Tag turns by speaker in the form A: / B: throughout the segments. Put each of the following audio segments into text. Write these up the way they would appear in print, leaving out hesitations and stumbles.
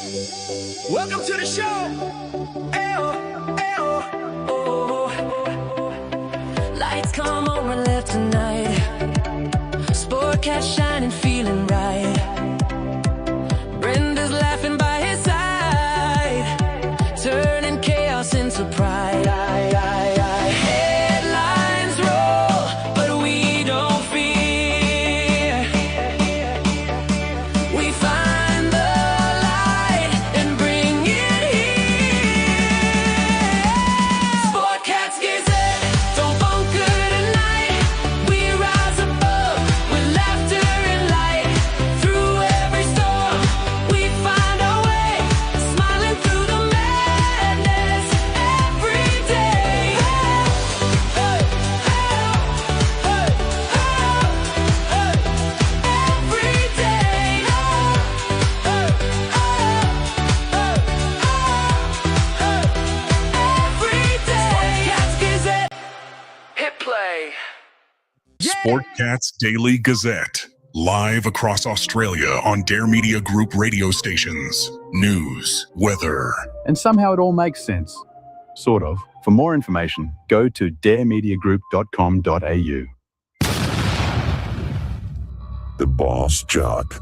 A: Welcome to the show. Ayo, ayo, oh. Lights come on, we're left tonight. Sportcat shining, feeling right. Brenda's laughing by his side, turning chaos into pride. Headlines roll, but we don't fear. We find the light and bring it here. Sportcat's Gazette, don't bunker tonight. We rise above with laughter and light. Through every storm, we find our way, smiling through the madness every day. Hey, hey, hey, hey, hey, every day. Hey, hey, every day. Sportcat's Gazette, hit play.
B: Sportcat's Daily Gazette. Live across Australia on Dare Media Group radio stations. News, weather.
C: And somehow it all makes sense. Sort of. For more information, go to daremediagroup.com.au.
D: The boss jock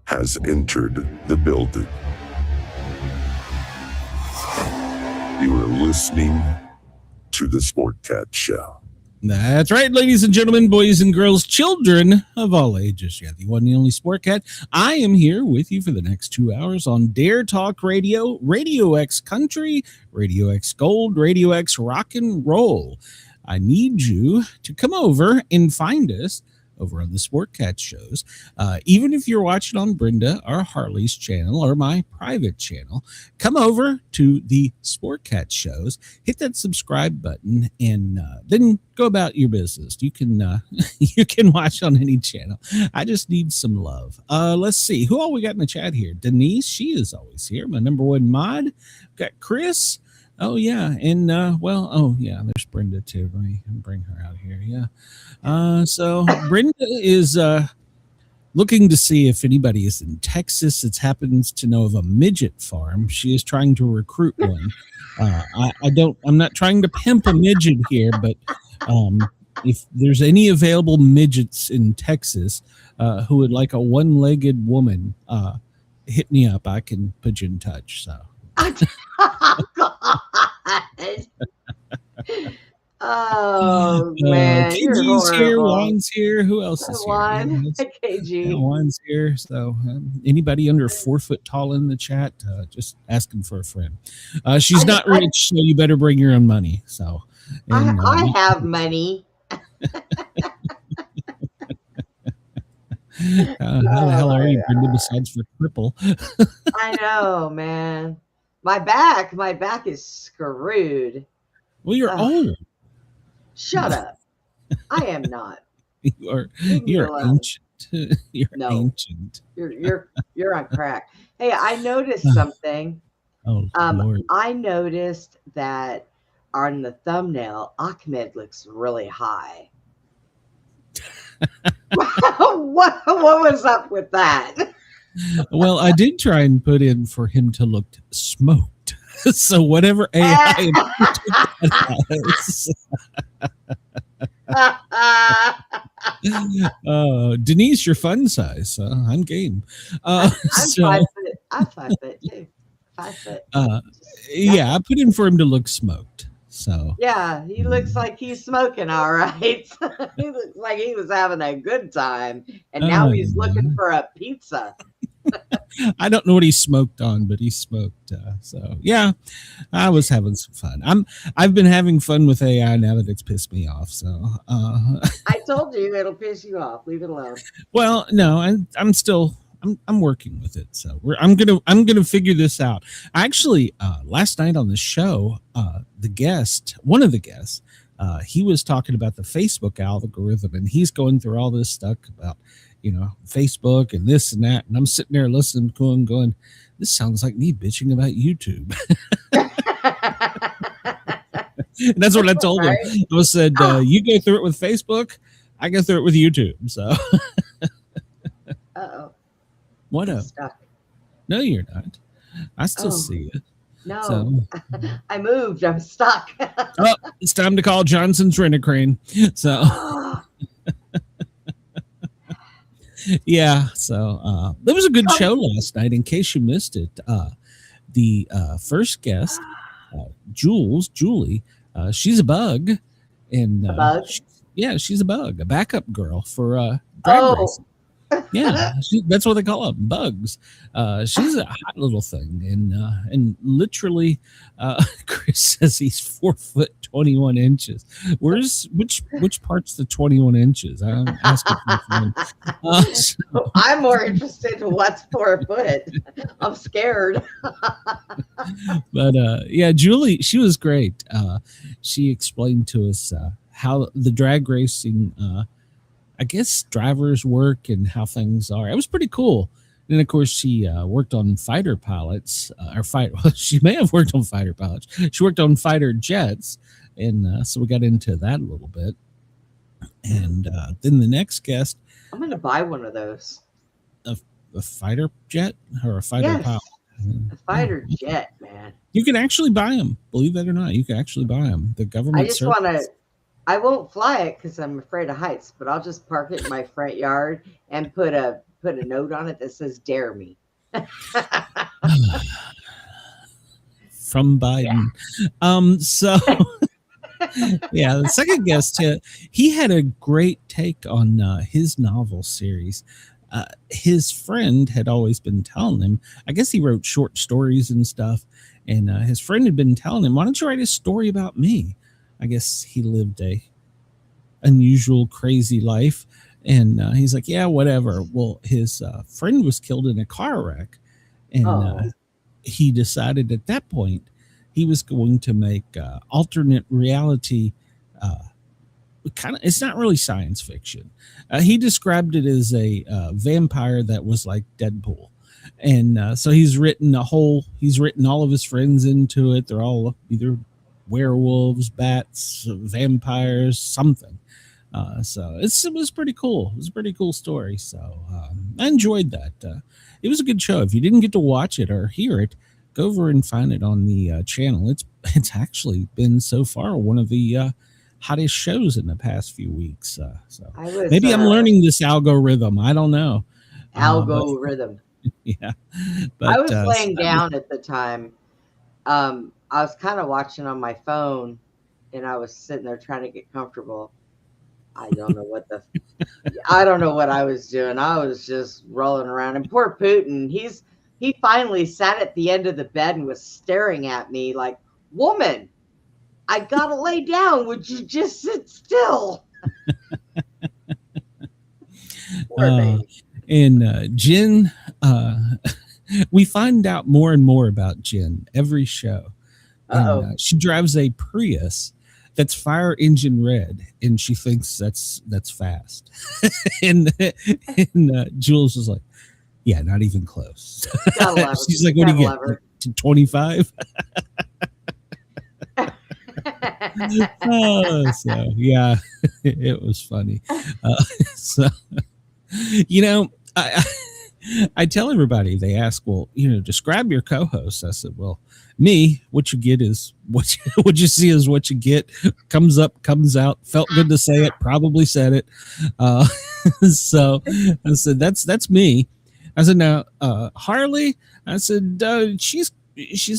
D: has entered the building. You are listening to the Sportcat Show.
E: That's right, ladies and gentlemen, boys and girls, children of all ages. Yeah, the one and the only Sportcat. I am here with you for the next 2 hours on Dare Talk Radio, Radio X Country, Radio X Gold, Radio X Rock and Roll. I need you to come over and find us over on the Sportcat shows. Even if you're watching on Brenda or Harley's channel or my private channel, come over to the Sportcat shows, hit that subscribe button, and then go about your business. You can you can watch on any channel. I just need some love. Let's see who all we got in the chat here. Denise, she is always here. My number one mod. We've got Chris. Oh yeah, and there's Brenda too. Let me bring her out here. Yeah. So Brenda is looking to see if anybody is in Texas that happens to know of a midget farm. She is trying to recruit one. I'm not trying to pimp a midget here, but if there's any available midgets in Texas who would like a one-legged woman, hit me up. I can put you in touch. So.
F: Oh man,
E: KG's here, Juan's here. Who else is
F: Juan,
E: here?
F: KG.
E: Yeah, Juan's here. So anybody under 4 foot tall in the chat, just asking for a friend. She's not rich, so you better bring your own money. So
F: I have money.
E: How the hell are you, Brenda, besides for cripple?
F: I know, man. My back is screwed.
E: Well, you're old.
F: Shut up. I am not.
E: You're ancient. You're ancient.
F: You're on crack. Hey, I noticed something.
E: Oh, Lord.
F: I noticed that on the thumbnail, Ahmed looks really high. What was up with that?
E: Well, I did try and put in for him to look smoked. So whatever AI Denise, your fun size. I'm game.
F: I'm 5 foot. I'm 5 foot too. 5 foot.
E: Yeah, I put in for him to look smoked. So
F: yeah, he looks like he's smoking all right. He looks like he was having a good time, and now he's looking for a pizza.
E: I don't know what he smoked on, but he smoked. So yeah, I was having some fun. I've been having fun with AI now that it's pissed me off. So
F: I told you it'll piss you off. Leave it alone. Well,
E: no, I'm still I'm working with it. So I'm gonna figure this out. Actually, last night on the show, one of the guests, he was talking about the Facebook algorithm, and he's going through all this stuff about, Facebook and this and that. And I'm sitting there listening to him going, this sounds like me bitching about YouTube. And that's what I told him. I said, you go through it with Facebook, I go through it with YouTube. So
F: Uh-oh.
E: What up?
F: Stuck.
E: No, you're not. I still
F: Oh,
E: see you.
F: no.
E: So,
F: I moved. I'm stuck.
E: oh, it's time to call Johnson's Rent-A-Crane. So, yeah. So, it was a good show last night. In case you missed it, the first guest, Julie, she's a bug, and
F: A bug?
E: she's a bug, a backup girl for drag racing. Yeah, that's what they call them, bugs. She's a hot little thing, and literally, Chris says he's 4'21". Which part's the 21 inches? I'm asking for a friend.
F: I'm more interested in what's 4 foot. I'm scared.
E: But yeah, Julie, she was great. She explained to us how the drag racing, I guess, drivers work and how things are. It was pretty cool. And of course, she worked on fighter pilots, she may have worked on fighter pilots. She worked on fighter jets, and so we got into that a little bit. And then the next guest,
F: I'm going to buy one of those.
E: A fighter jet or a fighter pilot.
F: A fighter jet, man.
E: You can actually buy them. Believe that or not, you can actually buy them. The government.
F: I just want to. I won't fly it because I'm afraid of heights, but I'll just park it in my front yard and put a note on it that says "Dare me."
E: From Biden. Yeah. So yeah, the second guest, he had a great take on his novel series. His friend had always been telling him, I guess he wrote short stories and stuff, and his friend had been telling him, why don't you write a story about me? I guess he lived a unusual, crazy life. And he's like, yeah, whatever. Well, his friend was killed in a car wreck. And he decided at that point he was going to make alternate reality. It's not really science fiction. He described it as a vampire that was like Deadpool. And so he's written all of his friends into it. They're all either werewolves, bats, vampires, something. So it was pretty cool. It was a pretty cool story. So I enjoyed that. It was a good show. If you didn't get to watch it or hear it, go over and find it on the channel. It's actually been so far one of the hottest shows in the past few weeks. So maybe I'm learning this algorithm. I don't know.
F: Algorithm.
E: Yeah. But,
F: I was laying down at the time. I was kind of watching on my phone, and I was sitting there trying to get comfortable. I don't know what I was doing. I was just rolling around. And poor Putin, he finally sat at the end of the bed and was staring at me like, woman, I gotta lay down. Would you just sit still?
E: And Jen, we find out more and more about Jen every show. And, she drives a Prius that's fire engine red, and she thinks that's fast. and Jules is like, yeah, not even close. She's like, what do you get? 25? So yeah, it was funny. So I tell everybody, they ask, well, describe your co-host. I said, well, me, what you get is what you see is what you get. Comes up, comes out. Felt good to say it. Probably said it. So I said, that's me. I said, now Harley. I said, she's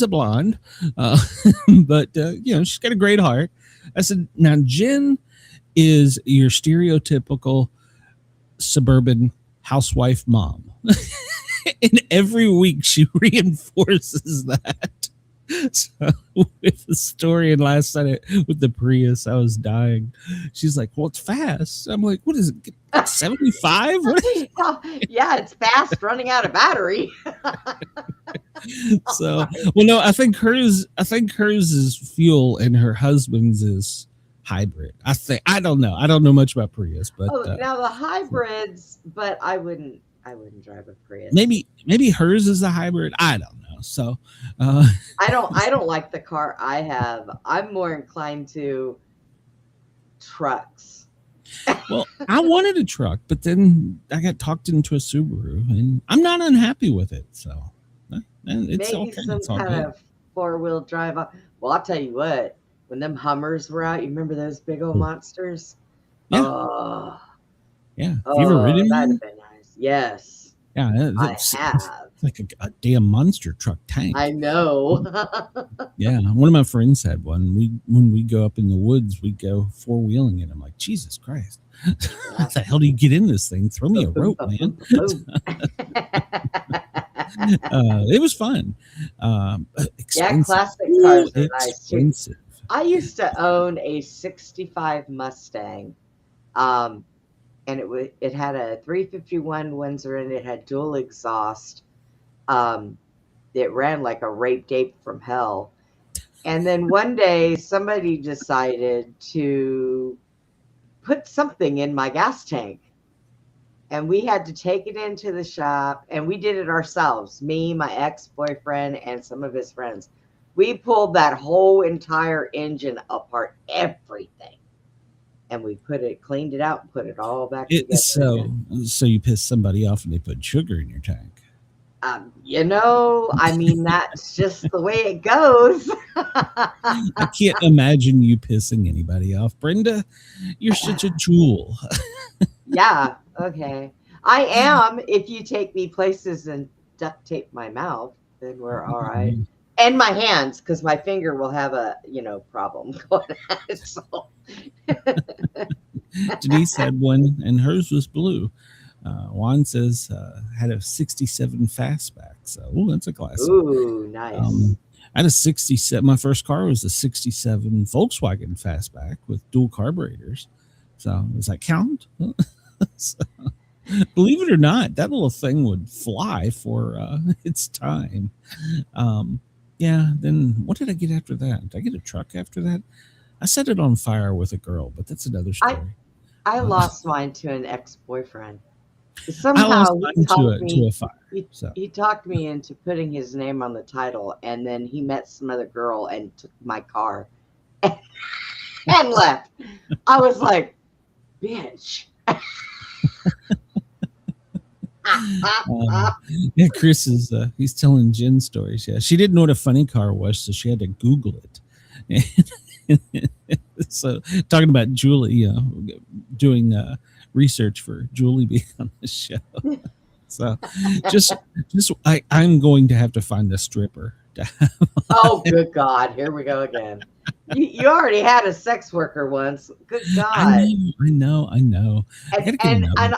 E: a blonde, but she's got a great heart. I said, now Jen is your stereotypical suburban housewife mom. And every week she reinforces that. So with the story, and last night with the Prius, I was dying. She's like, well, it's fast. I'm like, what is it, 75?
F: Yeah, it's fast, running out of battery.
E: So well, no, I think hers is fuel and her husband's is hybrid. I don't know much about Prius, but
F: now the hybrids, but I wouldn't drive a Prius.
E: Maybe hers is a hybrid. I don't know. So
F: I don't like the car I have. I'm more inclined to trucks.
E: Well, I wanted a truck, but then I got talked into a Subaru, and I'm not unhappy with it. So And it's
F: Maybe
E: okay.
F: some
E: It's all
F: kind
E: good.
F: of 4-wheel drive. Well, I'll tell you what. When them Hummers were out, you remember those big old monsters?
E: Yeah.
F: Oh,
E: Yeah. Have you ever ridden
F: that'd
E: one?
F: have been nice. Yes,
E: Yeah.
F: I
E: It's
F: have.
E: like a damn monster truck tank.
F: I know.
E: Yeah. One of my friends had one. When we go up in the woods, we go 4-wheeling it. I'm like, Jesus Christ. How the hell do you get in this thing? Throw me a rope, man. It was fun.
F: Yeah,
E: Expensive.
F: classic cars are nice too.
E: Expensive.
F: I used to own a '65 Mustang, and it had a 351 Windsor and it had dual exhaust. It ran like a rape ape from hell. And then one day somebody decided to put something in my gas tank. And we had to take it into the shop, and we did it ourselves. Me, my ex-boyfriend, and some of his friends. We pulled that whole entire engine apart, everything. And we cleaned it out and put it all back together.
E: So you pissed somebody off and they put sugar in your tank.
F: I mean, that's just the way it goes.
E: I can't imagine you pissing anybody off. Brenda, you're such a jewel.
F: Yeah, okay. I am. If you take me places and duct tape my mouth, then we're all right. And my hands, because my finger will have a, problem going on it. So.
E: Denise had one, and hers was blue. Juan says had a 67 fastback. So, that's a classic.
F: Ooh, nice.
E: I had a 67. My first car was a 67 Volkswagen fastback with dual carburetors. So, does that count? So, believe it or not, that little thing would fly for its time. Yeah. Then what did I get after that? Did I get a truck after that? I set it on fire with a girl, but that's another story.
F: I lost mine to an ex-boyfriend.
E: I
F: Somehow
E: lost mine to a fire.
F: He talked me into putting his name on the title, and then he met some other girl and took my car and left. I was like, bitch.
E: Yeah, Chris is he's telling Jen stories. Yeah, she didn't know what a funny car was, so she had to Google it. So talking about Julie, doing research for Julie being on the show. So I'm going to have to find a stripper.
F: Oh, good God. Here we go again. You already had a sex worker once. Good God.
E: I know.
F: And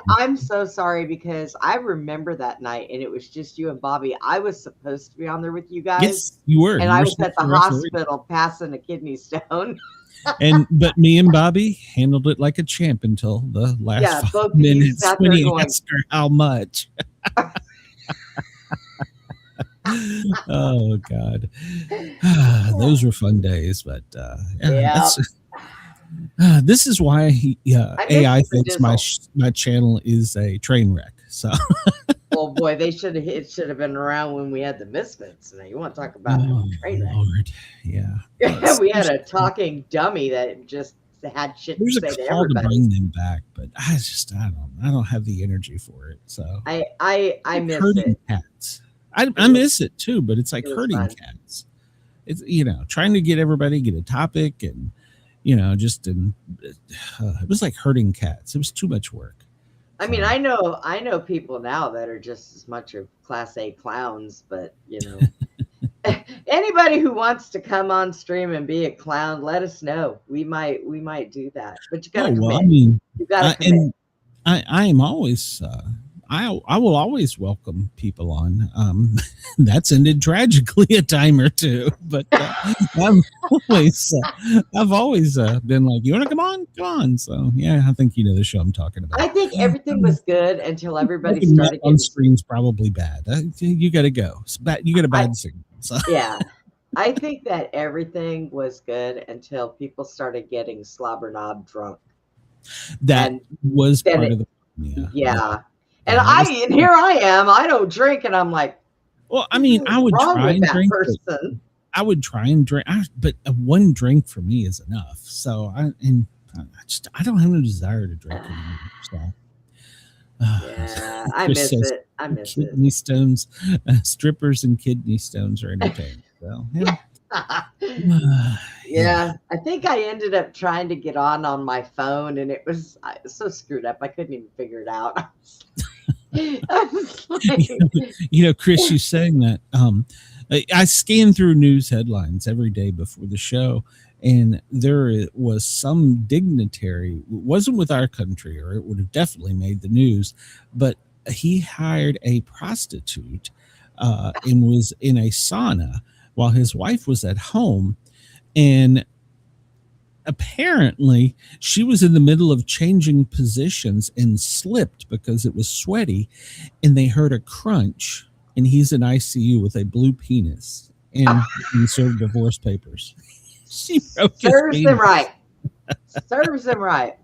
F: I'm so sorry because I remember that night and it was just you and Bobby. I was supposed to be on there with you guys.
E: Yes, you were.
F: And I was at the hospital passing a kidney stone.
E: But me and Bobby handled it like a champ until the last 5 minutes when he asked her how much. Oh God, those were fun days. But this is why AI thinks my channel is a train wreck. So,
F: oh boy, it should have been around when we had the Misfits. Now you want to talk about train wreck?
E: Lord, yeah.
F: We had a talking dummy that just had shit to say to everybody. There's a call to
E: bring them back, but I don't have the energy for it. So
F: I miss
E: herding
F: it.
E: Cats. I miss it too, but it's like herding cats. It's trying to get everybody get a topic and it was like herding cats. It was too much work.
F: I mean, I know people now that are just as much of Class A clowns, but anybody who wants to come on stream and be a clown, let us know. We might do that, but you got to commit. You got to commit.
E: And I am always. I will always welcome people on. That's ended tragically a time or two, but I've always been like, you want to come on? Come on. So yeah, I think the show I'm talking about.
F: I think everything was good until everybody started
E: on screen's probably bad. You got to go. You get a bad signal. So. Yeah,
F: I think that everything was good until people started getting slobber knob drunk.
E: That was part of the
F: problem. Yeah. And here I am. I don't drink, and I'm like,
E: well, I mean, I would try and drink. I would try and drink, but one drink for me is enough. So I don't have no desire to drink anymore. So
F: Yeah, I
E: Chris
F: miss
E: says
F: it. I miss it.
E: kidney stones, strippers and kidney stones are entertaining. So, yeah.
F: Yeah, I think I ended up trying to get on my phone, and it was so screwed up. I couldn't even figure it out. I was like,
E: Chris, you saying that, I scan through news headlines every day before the show, and there was some dignitary, it wasn't with our country, or it would have definitely made the news, but he hired a prostitute and was in a sauna while his wife was at home. And apparently she was in the middle of changing positions and slipped because it was sweaty, and they heard a crunch, and he's in ICU with a blue penis and he served divorce papers. She broke
F: serves him right. Serves him right.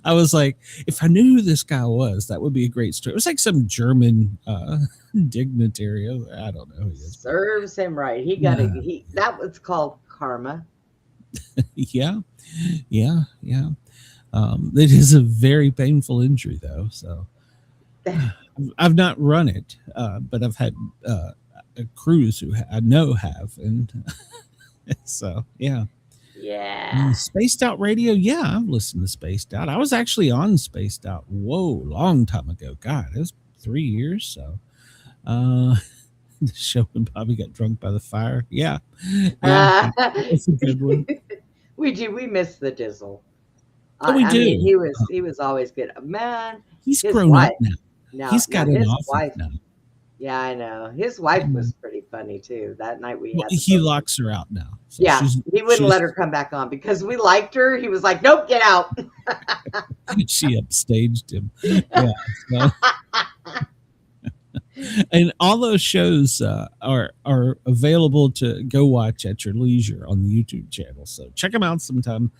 E: I was like, if I knew who this guy was, that would be a great story. It was like some German dignitary. I don't know who he is.
F: Serves him right. He got that was called karma.
E: Yeah. It is a very painful injury, though. So I've not run it, but I've had crews who I know have, and so yeah. Spaced Out Radio. Yeah, I've listened to Spaced Out. I was actually on Spaced Out. Whoa, long time ago. God, it was 3 years. So, the show when Bobby got drunk by the fire. Yeah, it's a good one.
F: We do. We miss the Dizzle.
E: We do.
F: Mean, he was always good. Man,
E: he's grown up now. He's got an office
F: wife
E: now.
F: Yeah, I know. His wife was pretty funny too. That night
E: he locks her out now. So
F: yeah, he wouldn't let her come back on because we liked her. He was like, "Nope, get out."
E: She upstaged him. Yeah. So. And all those shows are available to go watch at your leisure on the YouTube channel. So check them out sometime.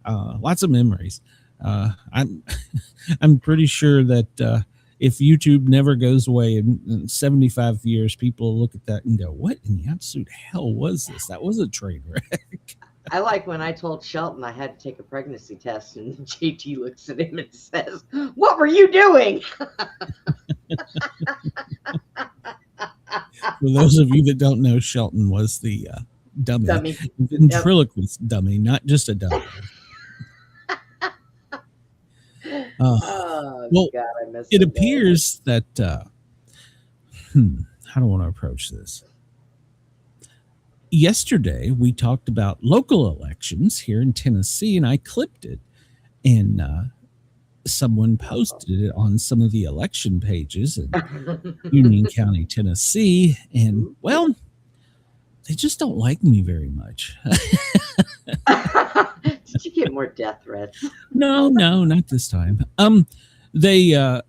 E: Lots of memories. I'm pretty sure that if YouTube never goes away in 75 years, people will look at that and go, "What in the absolute hell was this? That was a train wreck."
F: I like when I told Shelton I had to take a pregnancy test, and JT looks at him and says, "What were you doing?"
E: For those of you that don't know, Shelton was the dummy. Ventriloquist dummy, not just a dummy. Well, God, I miss it appears that how do I want to approach this? Yesterday, we talked about local elections here in Tennessee, and I clipped it, and someone posted it on some of the election pages in Union County, Tennessee, and well, they just don't like me very much.
F: Did you get more death threats?
E: No, not this time. They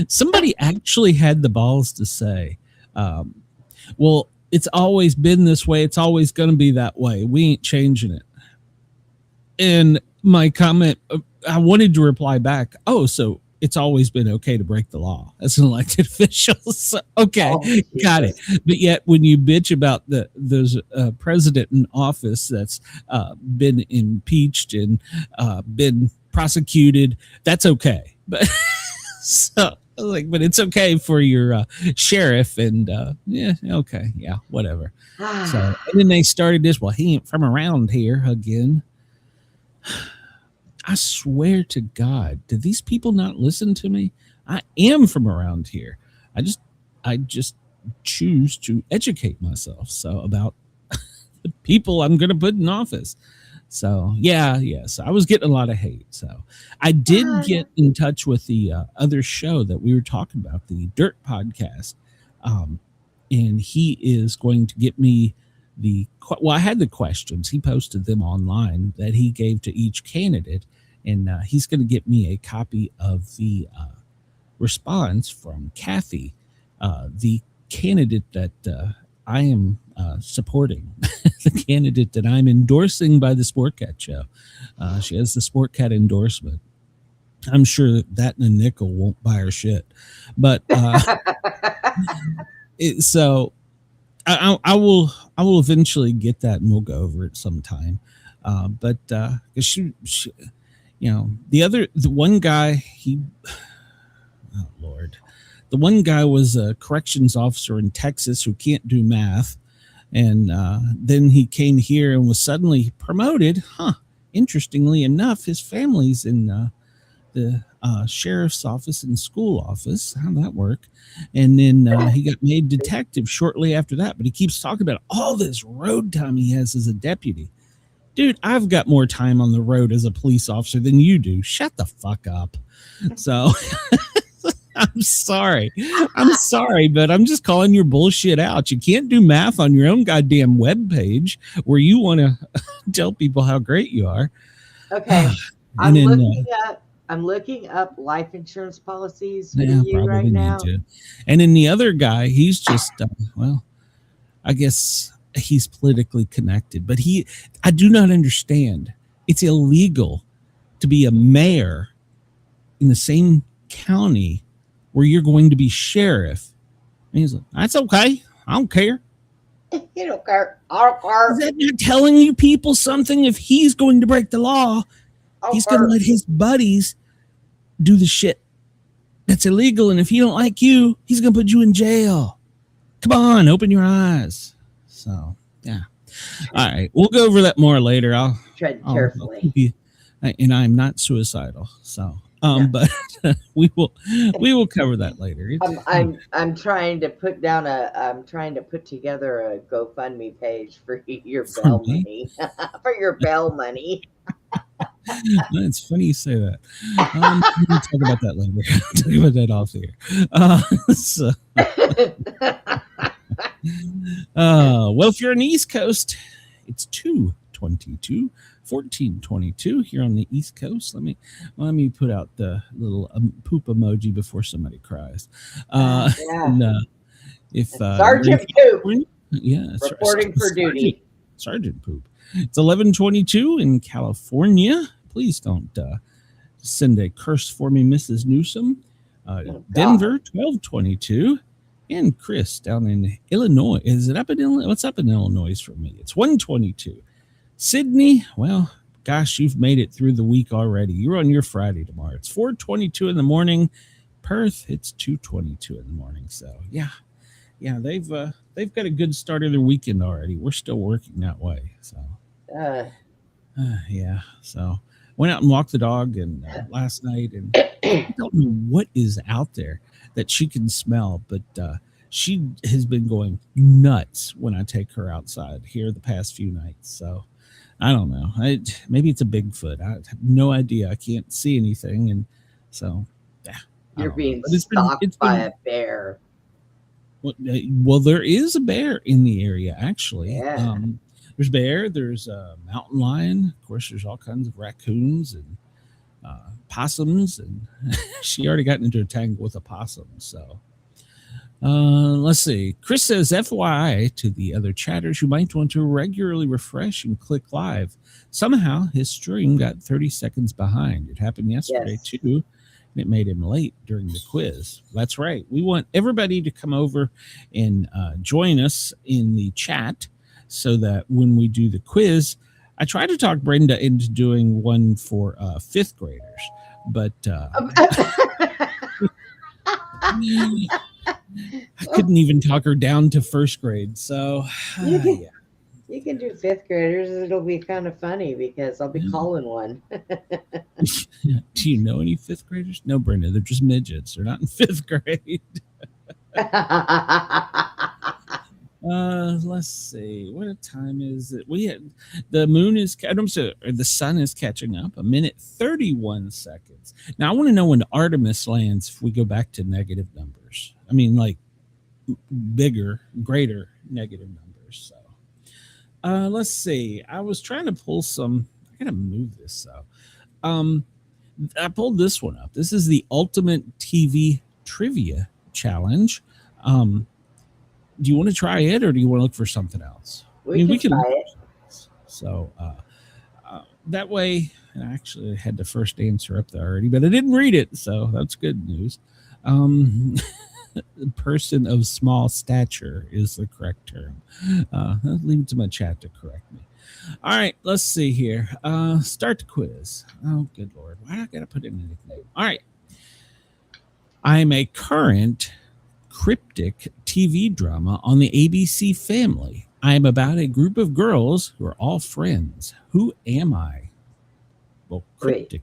E: somebody actually had the balls to say, well, it's always been this way. It's always going to be that way. We ain't changing it. And my comment, I wanted to reply back, "Oh, so it's always been okay to break the law as an elected official." So, okay, got it. But yet when you bitch about there's a president in office that's been impeached and been prosecuted, that's okay. But so but it's okay for your sheriff, and yeah, okay, yeah, whatever. So, and then they started this, well, he ain't from around here again. I swear to God, do these people not listen to me? I am from around here. I just choose to educate myself about the people I'm going to put in office. So yes, I was getting a lot of hate. So I did get in touch with the other show that we were talking about, the Dirt podcast, and he is going to get me I had the questions. He posted them online that he gave to each candidate, and he's going to get me a copy of the response from Kathy, the candidate that I am supporting, the candidate that I'm endorsing by the Sportcat show. She has the Sportcat endorsement. I'm sure that and a nickel won't buy her shit, but so I will eventually get that, and we'll go over it sometime. But she the one guy, oh Lord, the one guy was a corrections officer in Texas who can't do math. And then he came here and was suddenly promoted. Interestingly enough, his family's in the sheriff's office and school office. How'd that work? And then he got made detective shortly after that. But he keeps talking about all this road time he has as a deputy. Dude, I've got more time on the road as a police officer than you do. Shut the fuck up. So I'm sorry, but I'm just calling your bullshit out. You can't do math on your own goddamn webpage where you want to tell people how great you are.
F: Okay. I'm looking up life insurance policies for you right now.
E: And then the other guy, he's just, I guess he's politically connected, but I do not understand. It's illegal to be a mayor in the same county where you're going to be sheriff. And he's like, that's okay. I don't care.
F: You don't care. I don't care.
E: Is that not telling you people something? If he's going to break the law, he's going to let his buddies do the shit that's illegal. And if he don't like you, he's going to put you in jail. Come on, open your eyes. So, yeah. All right. We'll go over that more later. I'll
F: tread carefully.
E: And I'm not suicidal. So, but we will cover that later.
F: I'm trying to put together a GoFundMe page for your bail money. For your bail money.
E: It's funny you say that. We'll talk about that later. Talk about that off here. Well, if you're on the East Coast, it's 2:22, 14:22 here on the East Coast. Let me put out the little poop emoji before somebody cries. And, if
F: Sergeant Poop, reporting for duty.
E: Sergeant Poop. It's 11:22 in California. Please don't send a curse for me, Mrs. Newsom. Denver, 12:22. And Chris down in Illinois. Is it up in Illinois? What's up in Illinois for me? It's 1:22. Sydney, well, gosh, you've made it through the week already. You're on your Friday tomorrow. It's 4:22 in the morning. Perth, it's 2:22 in the morning. So yeah, they've got a good start of their weekend already. We're still working that way. So yeah. So went out and walked the dog and last night, and I don't know what is out there that she can smell, but she has been going nuts when I take her outside here the past few nights. So I don't know. Maybe it's a Bigfoot. I have no idea. I can't see anything, and so yeah.
F: You're being stalked by a bear.
E: Well, there is a bear in the area actually.
F: Yeah.
E: There's bear. There's a mountain lion. Of course, there's all kinds of raccoons and possums, and she already got into a tangle with a possum. So let's see. Chris says, FYI to the other chatters, you might want to regularly refresh and click live. Somehow his stream got 30 seconds behind. It happened yesterday too, and it made him late during the quiz. That's right. We want everybody to come over and join us in the chat so that when we do the quiz, I tried to talk Brenda into doing one for fifth graders, but I couldn't even talk her down to first grade. So
F: you can do fifth graders. It'll be kind of funny because I'll be calling one.
E: Do you know any fifth graders? No, Brenda, they're just midgets. They're not in fifth grade. Let's see. What time is it? The sun is catching up. 1:31 seconds. Now I want to know when Artemis lands if we go back to negative numbers. I mean, like greater negative numbers. So let's see. I was trying to pull some. I gotta move this up. I pulled this one up. This is the Ultimate TV Trivia Challenge. Do you want to try it, or do you want to look for something else?
F: We can try it.
E: So that way, and I actually had the first answer up there already, but I didn't read it, so that's good news. Person of small stature is the correct term. I'll leave it to my chat to correct me. All right, let's see here. Start the quiz. Oh, good Lord. Why do I got to put in a nickname? All right. I'm a current cryptic TV drama on the ABC Family. I'm about a group of girls who are all friends. Who am I? Well, cryptic.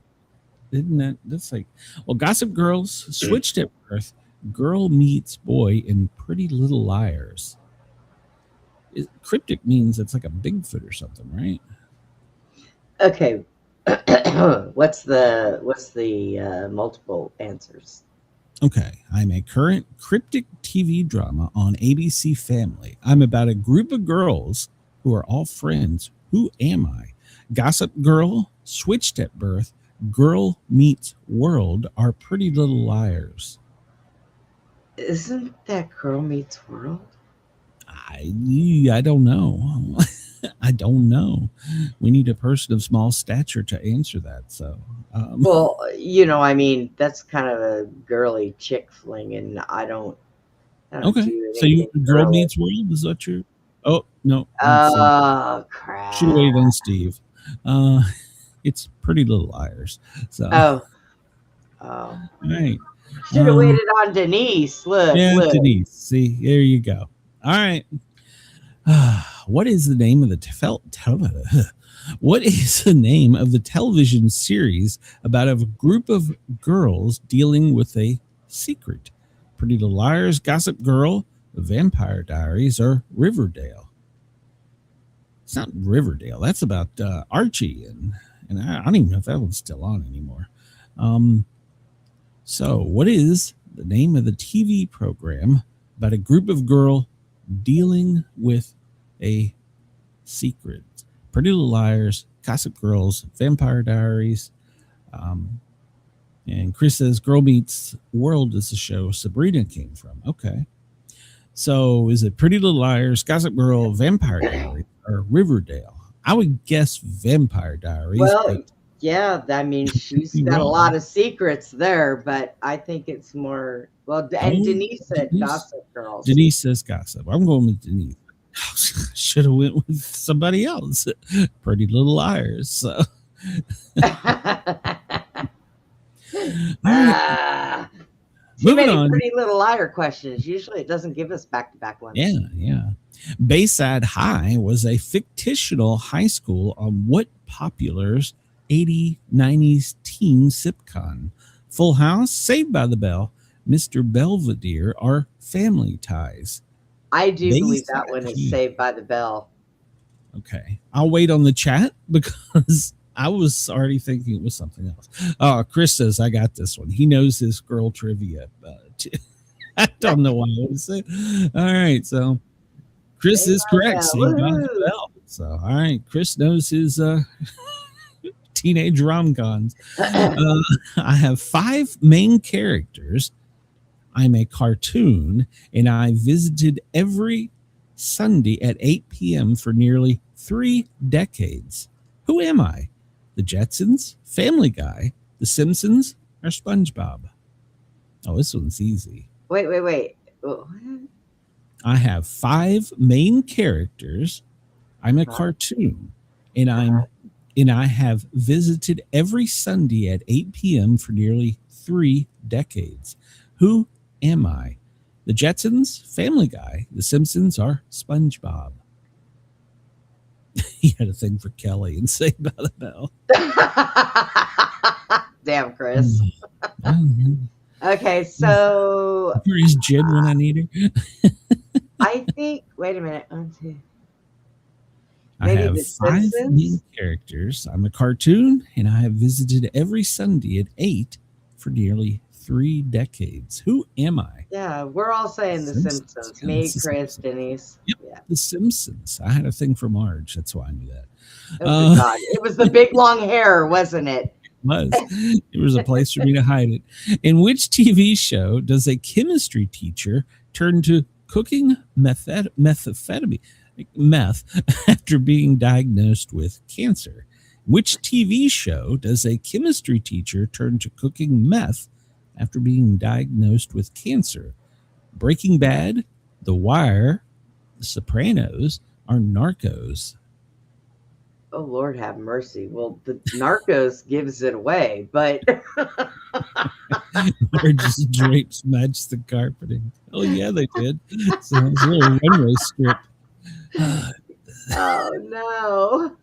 E: Isn't that's like, well, Gossip Girls, Switched at Birth, Girl Meets Boy, and Pretty Little Liars. Cryptic means it's like a Bigfoot or something, right?
F: Okay. What's the multiple answers?
E: Okay. I'm a current cryptic TV drama on ABC Family. I'm about a group of girls who are all friends. Who am I? Gossip Girl, Switched at Birth, Girl Meets World, are Pretty Little Liars.
F: Isn't that Girl Meets World?
E: I don't know. I don't know. We need a person of small stature to answer that. So,
F: well, you know, I mean, that's kind of a girly chick fling, and I don't
E: okay.
F: do
E: So you Girl
F: girly.
E: Meets World, is that your? Oh no.
F: Oh crap!
E: Should have waited on Steve. It's Pretty Little Liars. So.
F: Oh.
E: All right.
F: Should have waited on Denise. Look.
E: Denise. See, there you go. All right. What is the name of the what is the name of the television series about a group of girls dealing with a secret? Pretty Little Liars, Gossip Girl, The Vampire Diaries, or Riverdale? It's not Riverdale. That's about Archie, and I don't even know if that one's still on anymore. So, what is the name of the TV program about a group of girls dealing with a secret? Pretty Little Liars, Gossip Girls, Vampire Diaries. And Chris says Girl Meets World is the show Sabrina came from. Okay. So is it Pretty Little Liars, Gossip Girl, Vampire Diaries, or Riverdale? I would guess Vampire Diaries.
F: Well, yeah, that means she's got a lot of secrets there, but I think it's more, well, and Denise said Gossip Girls.
E: Denise says Gossip. I'm going with Denise. Should have went with somebody else. Pretty Little Liars. So.
F: Moving on. Pretty Little Liar questions. Usually it doesn't give us back-to-back ones.
E: Yeah. Bayside High was a fictional high school on what popular's 80s, 90s teen sitcom? Full House, Saved by the Bell, Mr. Belvedere, or Family Ties?
F: I do believe that one is Saved by the Bell.
E: Okay. I'll wait on the chat because I was already thinking it was something else. Oh, Chris says, I got this one. He knows his girl trivia. I don't know why I would say. All right. So Chris is correct. Saved by the Bell. So, all right. Chris knows his teenage rom-coms. I have 5 main characters. I'm a cartoon, and I visited every Sunday at 8 p.m. for nearly 3 decades. Who am I? The Jetsons, Family Guy, The Simpsons, or SpongeBob? Oh, this one's easy.
F: Wait. What?
E: I have 5 main characters. I'm a cartoon, and I have visited every Sunday at 8 p.m. for nearly 3 decades. Who am I? The Jetsons, Family Guy, The Simpsons, or SpongeBob? He had a thing for Kelly and Saved by the Bell.
F: Damn, Chris. Okay, so
E: where's Jen when I need her?
F: I think. Wait a minute.
E: I have 5 main characters. I'm a cartoon, and I have visited every Sunday at 8 for nearly 3 decades. Who am I?
F: Yeah, we're all saying The Simpsons. Me, Chris, Denise.
E: Yep, yeah. The Simpsons. I had a thing for Marge. That's why I knew that.
F: Oh, God. It was the big long hair, wasn't it?
E: It was a place for me to hide it. In which TV show does a chemistry teacher turn to cooking meth after being diagnosed with cancer? Which TV show does a chemistry teacher turn to cooking meth after being diagnosed with cancer? Breaking Bad, The Wire, The Sopranos, or Narcos?
F: Oh, Lord have mercy. Well, the Narcos gives it away, but
E: Or just drapes match the carpeting. Oh yeah, they did. So it's a little runway strip.
F: oh no.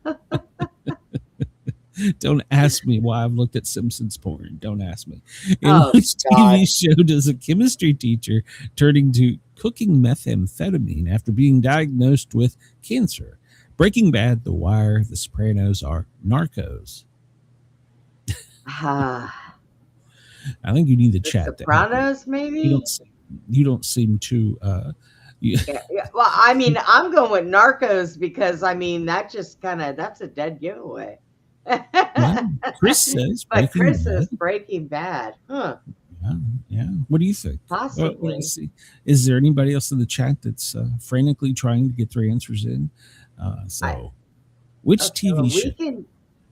E: Don't ask me why I've looked at Simpsons porn. Don't ask me. In
F: Oh,
E: which
F: God.
E: TV show does a chemistry teacher turning to cooking methamphetamine after being diagnosed with cancer? Breaking Bad, The Wire, The Sopranos, or Narcos?
F: Ah,
E: I think you need to
F: the
E: chat.
F: Sopranos, maybe?
E: You don't seem to.
F: Yeah. Well, I mean, I'm going with Narcos because I mean that's a dead giveaway.
E: Well, Chris says
F: But
E: Breaking
F: Chris
E: Bad.
F: is Breaking Bad. Huh.
E: Yeah. What do you think?
F: Possibly.
E: Let's see. Is there anybody else in the chat that's frantically trying to get their answers in? Which
F: Okay,
E: TV
F: well,
E: show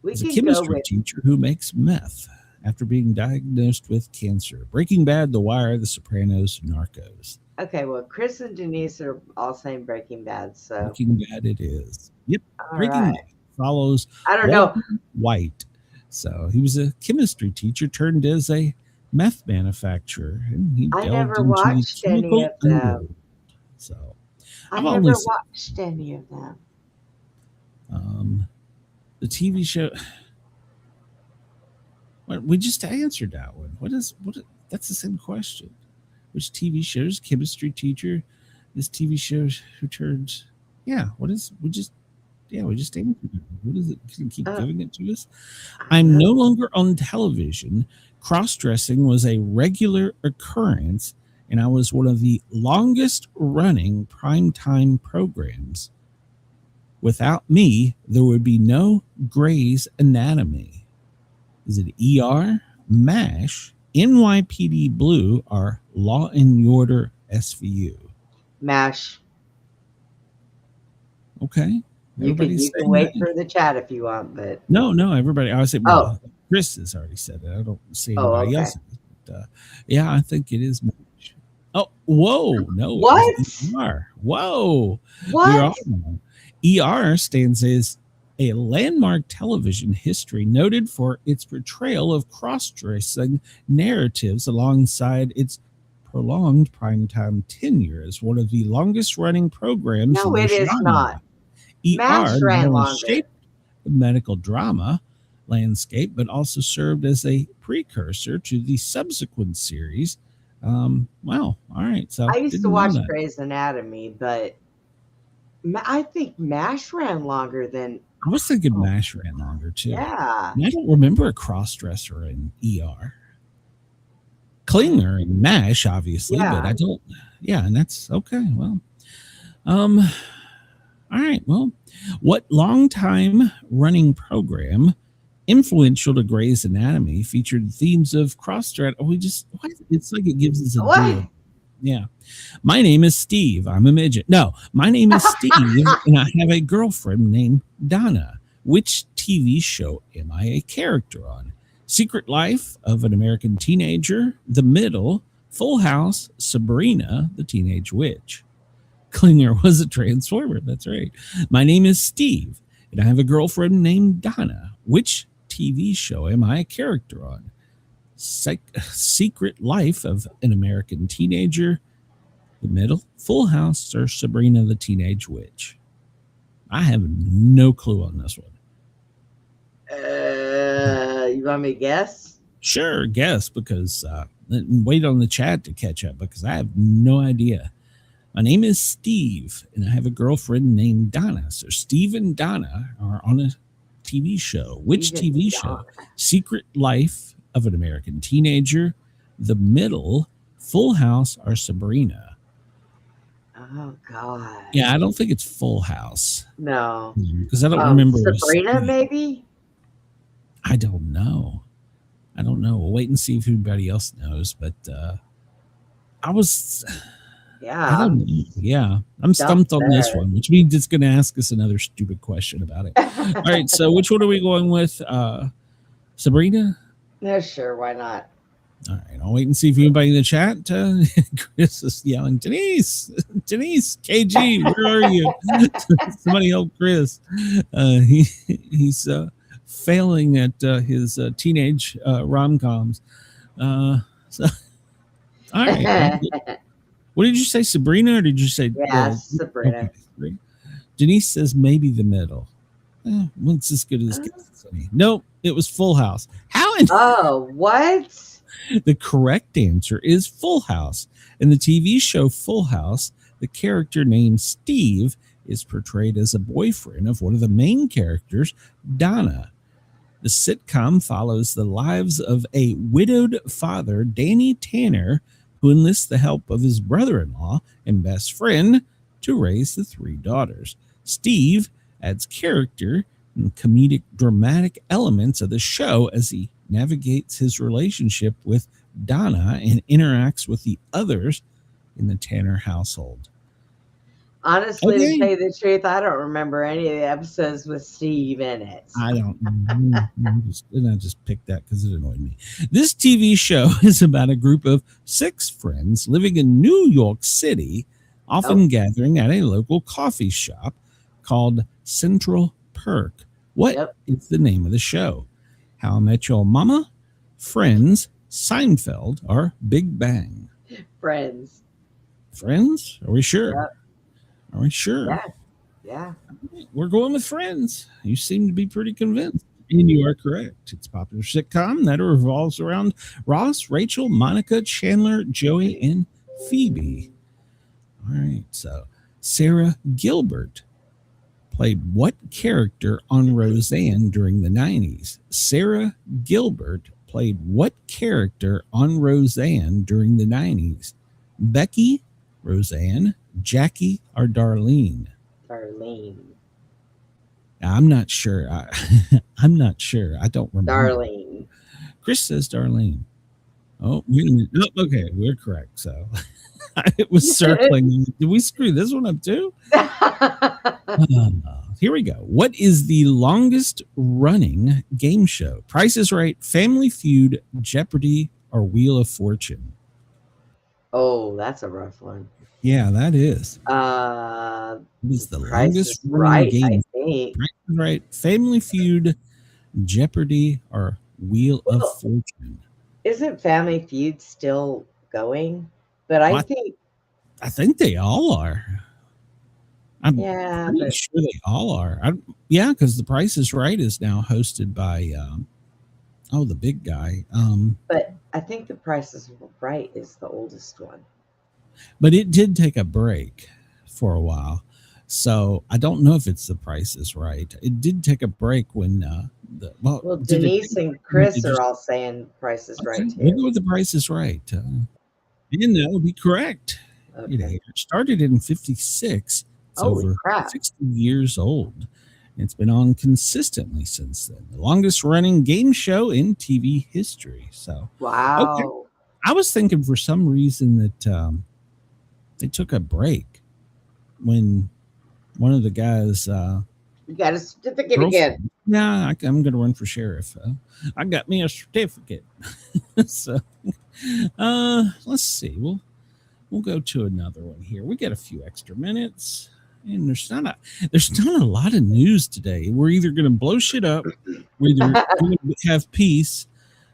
F: we
E: is a
F: can go
E: chemistry
F: with
E: teacher who makes meth after being diagnosed with cancer? Breaking Bad, The Wire, The Sopranos, Narcos.
F: okay, well, Chris and Denise are all saying Breaking Bad, so
E: Breaking Bad it is. Yep.
F: all
E: Breaking
F: right.
E: Bad follows
F: I don't know.
E: Walter White. So he was a chemistry teacher turned as a meth manufacturer, and he
F: I
E: delved
F: never
E: into the
F: watched any
E: chemical
F: of them.
E: underworld. So
F: I
E: I've
F: never
E: only seen
F: watched any of them.
E: the TV show. Well, we just answered that one. That's the same question. Which TV shows chemistry teacher? This TV show who turns. Yeah. We just answered it. What is it? Can you keep giving it to us? I'm no longer on television. Cross-dressing was a regular occurrence, and I was one of the longest running primetime programs. Without me, there would be no Grey's Anatomy. Is it ER, MASH, NYPD Blue, or Law and Order SVU?
F: MASH.
E: Okay.
F: You can wait for the chat if you want, but
E: No, everybody. I say, Chris has already said it. I don't see anybody else. But, yeah, I think it is MASH. Oh, whoa. No.
F: What?
E: ER. Whoa.
F: What?
E: We're all wrong. ER stands as a landmark television history noted for its portrayal of cross-dressing narratives alongside its prolonged primetime tenure as one of the longest-running programs.
F: No,
E: in
F: it
E: the
F: is
E: genre.
F: not.
E: ER
F: MASH ran
E: not only
F: longer.
E: shaped the medical drama landscape, but also served as a precursor to the subsequent series. Wow. All right. So
F: I used
E: didn't
F: to
E: know
F: watch
E: that.
F: Grey's Anatomy, but I think MASH ran longer than.
E: I was thinking MASH ran longer too.
F: Yeah.
E: And I don't remember a cross-dresser in ER. Klinger in MASH, obviously, but I don't. Yeah, and that's okay. Well, all right. Well, what long-time running program influential to Grey's Anatomy featured themes of cross-dress? It's like it gives us a deal. Yeah. My name is Steve. I'm a midget. No, my name is Steve, and I have a girlfriend named Donna. Which TV show am I a character on? Secret Life of an American Teenager, The Middle, Full House, Sabrina, the Teenage Witch. Klinger was a transformer. That's right. My name is Steve, and I have a girlfriend named Donna. Which TV show am I a character on? Secret Life of an American Teenager, The Middle, Full House, or Sabrina the Teenage Witch? I have no clue on this one.
F: You want me to guess?
E: Sure, guess, because wait on the chat to catch up because I have no idea. My name is Steve, and I have a girlfriend named Donna. So Steve and Donna are on a TV show. Which TV show? Secret Life of an American Teenager, The Middle, Full House, or Sabrina?
F: Oh, God.
E: Yeah, I don't think it's Full House.
F: No.
E: Because I don't remember.
F: Sabrina, maybe?
E: I don't know. We'll wait and see if anybody else knows. But I was...
F: Yeah.
E: I don't know. Yeah. I'm stumped on this one, which means it's going to ask us another stupid question about it. All right. So which one are we going with? Sabrina?
F: Yeah, sure. Why not?
E: All right, I'll wait and see if anybody in the chat. Chris is yelling, Denise, KG, where are you? Somebody help Chris. He's failing at his teenage rom-coms. So, all right. What did you say, Sabrina, or did you say?
F: Sabrina.
E: Okay. Denise says maybe the middle. Once as good as Sunny. Nope, it was Full House. How?
F: What?
E: The correct answer is Full House. In the TV show Full House, the character named Steve is portrayed as a boyfriend of one of the main characters, Donna. The sitcom follows the lives of a widowed father, Danny Tanner, who enlists the help of his brother-in-law and best friend to raise the 3 daughters. Steve adds character and comedic dramatic elements of the show as he navigates his relationship with Donna and interacts with the others in the Tanner household.
F: Honestly, to tell you the truth, I don't remember any of the episodes with Steve in it.
E: I don't. I just picked that because it annoyed me. This TV show is about a group of 6 friends living in New York City, often gathering at a local coffee shop called Central Perk. What is the name of the show? How I Met Your Mama, Friends, Seinfeld, or Big Bang?
F: Friends.
E: Friends? Are we sure?
F: Yep.
E: Are we sure?
F: Yeah.
E: We're going with Friends. You seem to be pretty convinced. And you are correct. It's a popular sitcom that revolves around Ross, Rachel, Monica, Chandler, Joey, and Phoebe. All right. So Sarah Gilbert played what character on Roseanne during the 90s? Sarah Gilbert played what character on Roseanne during the 90s? Becky, Roseanne, Jackie, or Darlene?
F: Darlene.
E: I'm not sure. I'm not sure. I don't remember.
F: Darlene.
E: Chris says Darlene. Oh, okay. We're correct. So it was circling. Did we screw this one up too? Here we go. What is the longest running game show? Price is Right, Family Feud, Jeopardy, or Wheel of Fortune?
F: Oh, that's a rough one.
E: Yeah, that is.
F: It
E: is the longest running game.
F: I think.
E: Price is Right, Family Feud, Jeopardy, or Wheel of Fortune?
F: Isn't Family Feud still going? But I
E: think they all are. I'm pretty sure they all are. Because The Price is Right is now hosted by the big guy.
F: But I think The Price is Right is the oldest one.
E: But it did take a break for a while. So I don't know if it's The Price is Right. It did take a break when
F: Denise and Chris are all saying Price is Right too.
E: We'll go with The Price is Right. And that would be correct.
F: Okay.
E: It started in 1956. It's over 60 years old. It's been on consistently since then. The longest running game show in TV history. So
F: wow.
E: Okay. I was thinking for some reason that they took a break when one of the guys
F: you got a certificate again.
E: Yeah, I'm going to run for sheriff. I got me a certificate. So let's see. We'll go to another one here. We got a few extra minutes. And there's not a lot of news today. We're either going to blow shit up, we're either going to have peace,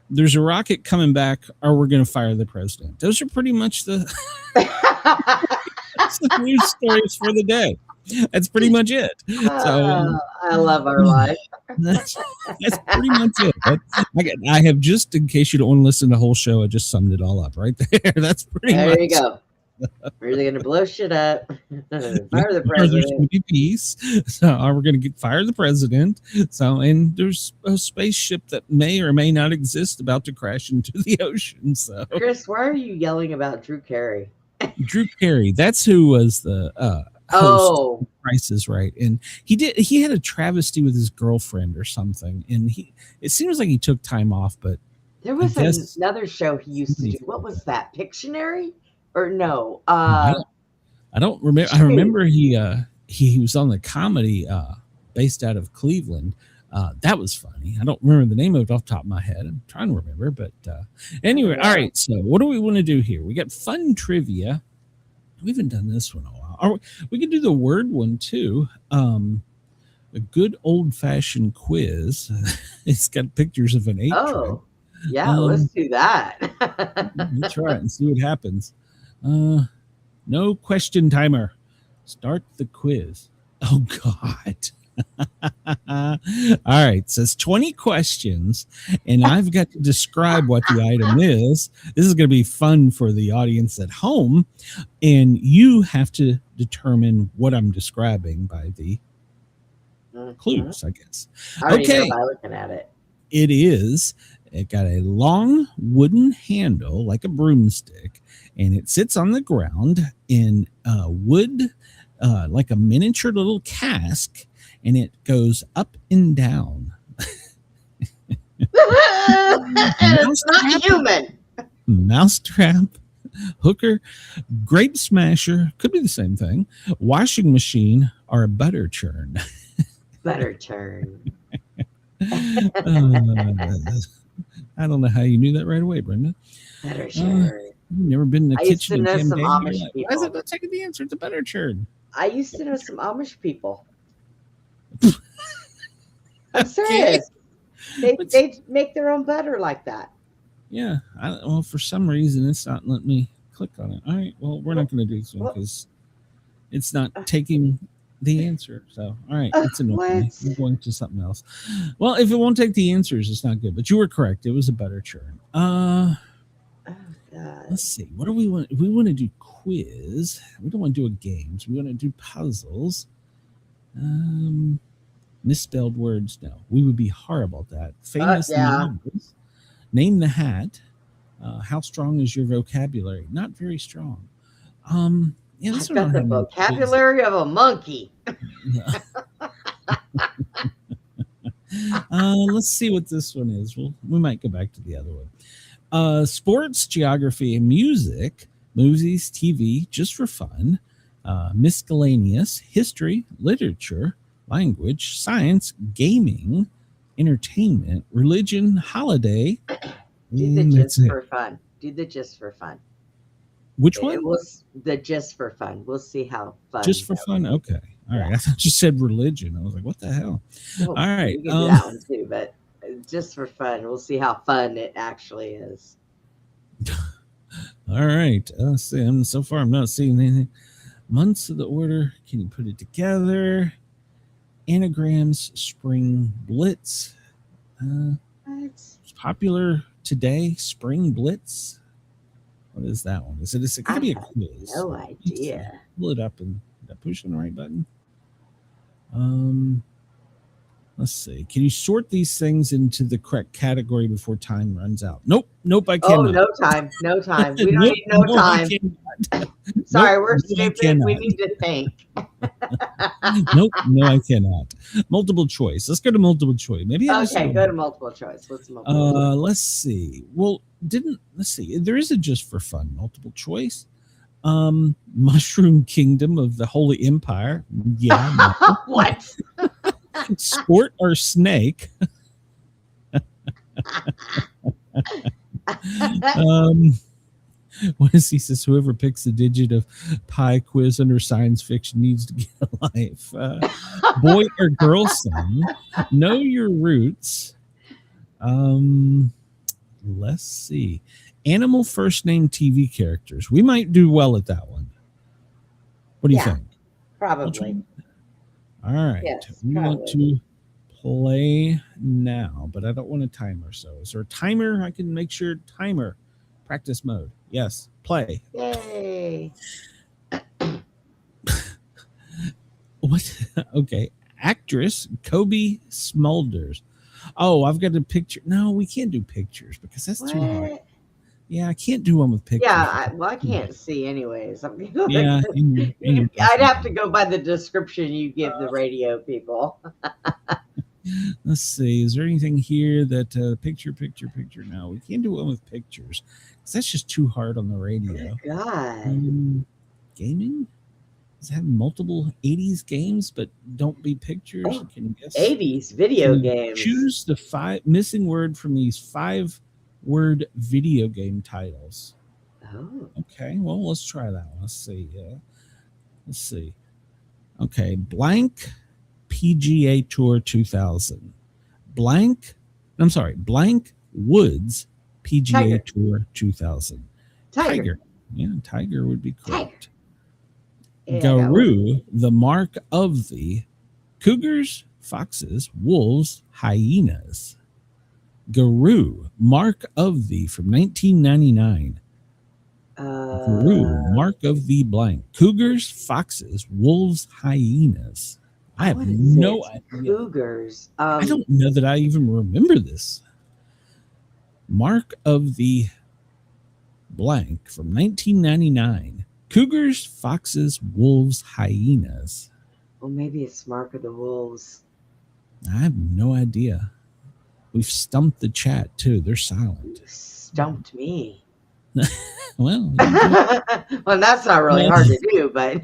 E: there's a rocket coming back, or we're going to fire the president. Those are pretty much the news stories for the day. That's pretty much it. So
F: I love our life.
E: That's pretty much it. I have, just in case you don't want to listen to the whole show, I just summed it all up right there. That's pretty much.
F: There you go. We're going to blow shit up. Fire the president.
E: There's going to be peace. So we're going to fire the president. So, and there's a spaceship that may or may not exist about to crash into the ocean. So,
F: Chris, why are you yelling about Drew Carey?
E: Drew Carey, that's who was the host of Price is Right. And he had a travesty with his girlfriend or something. And it seems like he took time off, but
F: there was another show he used to do. What was that? Pictionary? Or no?
E: I don't remember. I remember he was on the comedy based out of Cleveland. That was funny. I don't remember the name of it off the top of my head. I'm trying to remember, but anyway. All right. So what do we want to do here? We got fun trivia. We haven't done this one in a while. We can do the word one too. A good old-fashioned quiz. It's got pictures of an 8-track.
F: Yeah, let's do that.
E: Let's try it and see what happens. No question timer. Start the quiz. Oh, God. All right. It says 20 questions, and I've got to describe what the item is. This is going to be fun for the audience at home, and you have to determine what I'm describing by the clues, I guess.
F: Okay. By looking at it.
E: It got a long wooden handle like a broomstick, and it sits on the ground in wood, like a miniature little cask, and it goes up and down.
F: It's not human.
E: Mousetrap, hooker, grape smasher, could be the same thing, washing machine, or a butter churn.
F: Butter churn.
E: I don't know how you knew that right away, Brenda.
F: Butter churn.
E: You've never been in the kitchen.
F: I used to know some Amish people.
E: Why is it not taking the answer? It's a butter churn.
F: I used to know some Amish people. I'm serious. They make their own butter like that.
E: Yeah. Well, for some reason, it's not letting me click on it. All right. Well, we're not going to do this one because it's not taking the answer. So, all right. It's annoying. We're going to something else. Well, if it won't take the answers, it's not good. But you were correct. It was a butter churn. Let's see. What do we want? We want to do quiz. We don't want to do games. We want to do puzzles. Misspelled words. No, we would be horrible at that. Famous numbers. Name the hat. How strong is your vocabulary? Not very strong. Yeah,
F: I've got the vocabulary of a monkey.
E: Let's see what this one is. We might go back to the other one. Sports, geography, and music, movies, TV, just for fun, miscellaneous, history, literature, language, science, gaming, entertainment, religion, holiday.
F: Do the just for fun. Do the just for fun.
E: Which one?
F: It was the just for fun. We'll see how fun.
E: Just for fun? Okay. All right. I thought you said religion. I was like, what the hell?
F: No,
E: all right.
F: We can do that one too, but just for fun. We'll see how fun it actually is.
E: All right. So far, I'm not seeing anything. Months of the order. Can you put it together? Anagrams, spring blitz. It's popular today. Spring blitz. What is that one? Is it going to be a quiz?
F: No idea.
E: Pull it up and push on the right button. Let's see. Can you sort these things into the correct category before time runs out? Nope, I can't.
F: Oh, no time. We don't need no time. Sorry, we're stupid. We need to think.
E: Nope, no, I cannot. Multiple choice. Let's go to multiple choice. Maybe.
F: Okay, go to multiple choice. Let's
E: Let's see. Well, let's see. There is a just for fun multiple choice. Mushroom Kingdom of the Holy Empire. Yeah. No.
F: What?
E: Sport or snake? What is he says? Whoever picks the digit of pi quiz under science fiction needs to get a life. Boy or girl song? Know your roots. Let's see. Animal first name TV characters. We might do well at that one. What do you think?
F: Probably.
E: All right.
F: Yes,
E: we want to play now, but I don't want a timer. So is there a timer? I can make sure timer. Practice mode. Yes. Play.
F: Yay.
E: What? Okay. Actress Kobe Smulders. Oh, I've got a picture. No, we can't do pictures because that's too hard. Yeah, I can't do one with pictures.
F: Yeah, I can't see anyways.
E: Yeah,
F: I'd have to go by the description you give the radio people.
E: Let's see. Is there anything here that picture? No, we can't do one with pictures because that's just too hard on the radio.
F: God.
E: Gaming? Does it have multiple 80s games, but don't be pictures?
F: Oh,
E: Can you guess?
F: 80s video
E: Can you
F: games.
E: choose the 5 missing word from these 5-word video game titles.
F: Oh.
E: Okay, well, let's try that one. Let's see. Okay, blank PGA Tour 2000. Blank Woods PGA
F: Tiger.
E: Tour 2000.
F: Tiger.
E: Yeah, Tiger would be correct.
F: Yeah, I got one.
E: Guru, the mark of the cougars, foxes, wolves, hyenas. Guru, mark of the from 1999. Guru, mark of the blank. Cougars, foxes, wolves, hyenas. I have
F: What is
E: no
F: it?
E: idea.
F: Cougars.
E: I don't know that I even remember this. Mark of the blank from 1999. Cougars, foxes, wolves, hyenas.
F: Well, maybe it's Mark of the Wolves.
E: I have no idea. We've stumped the chat too. They're silent.
F: You stumped me.
E: Well,
F: Well, that's not really hard to do, but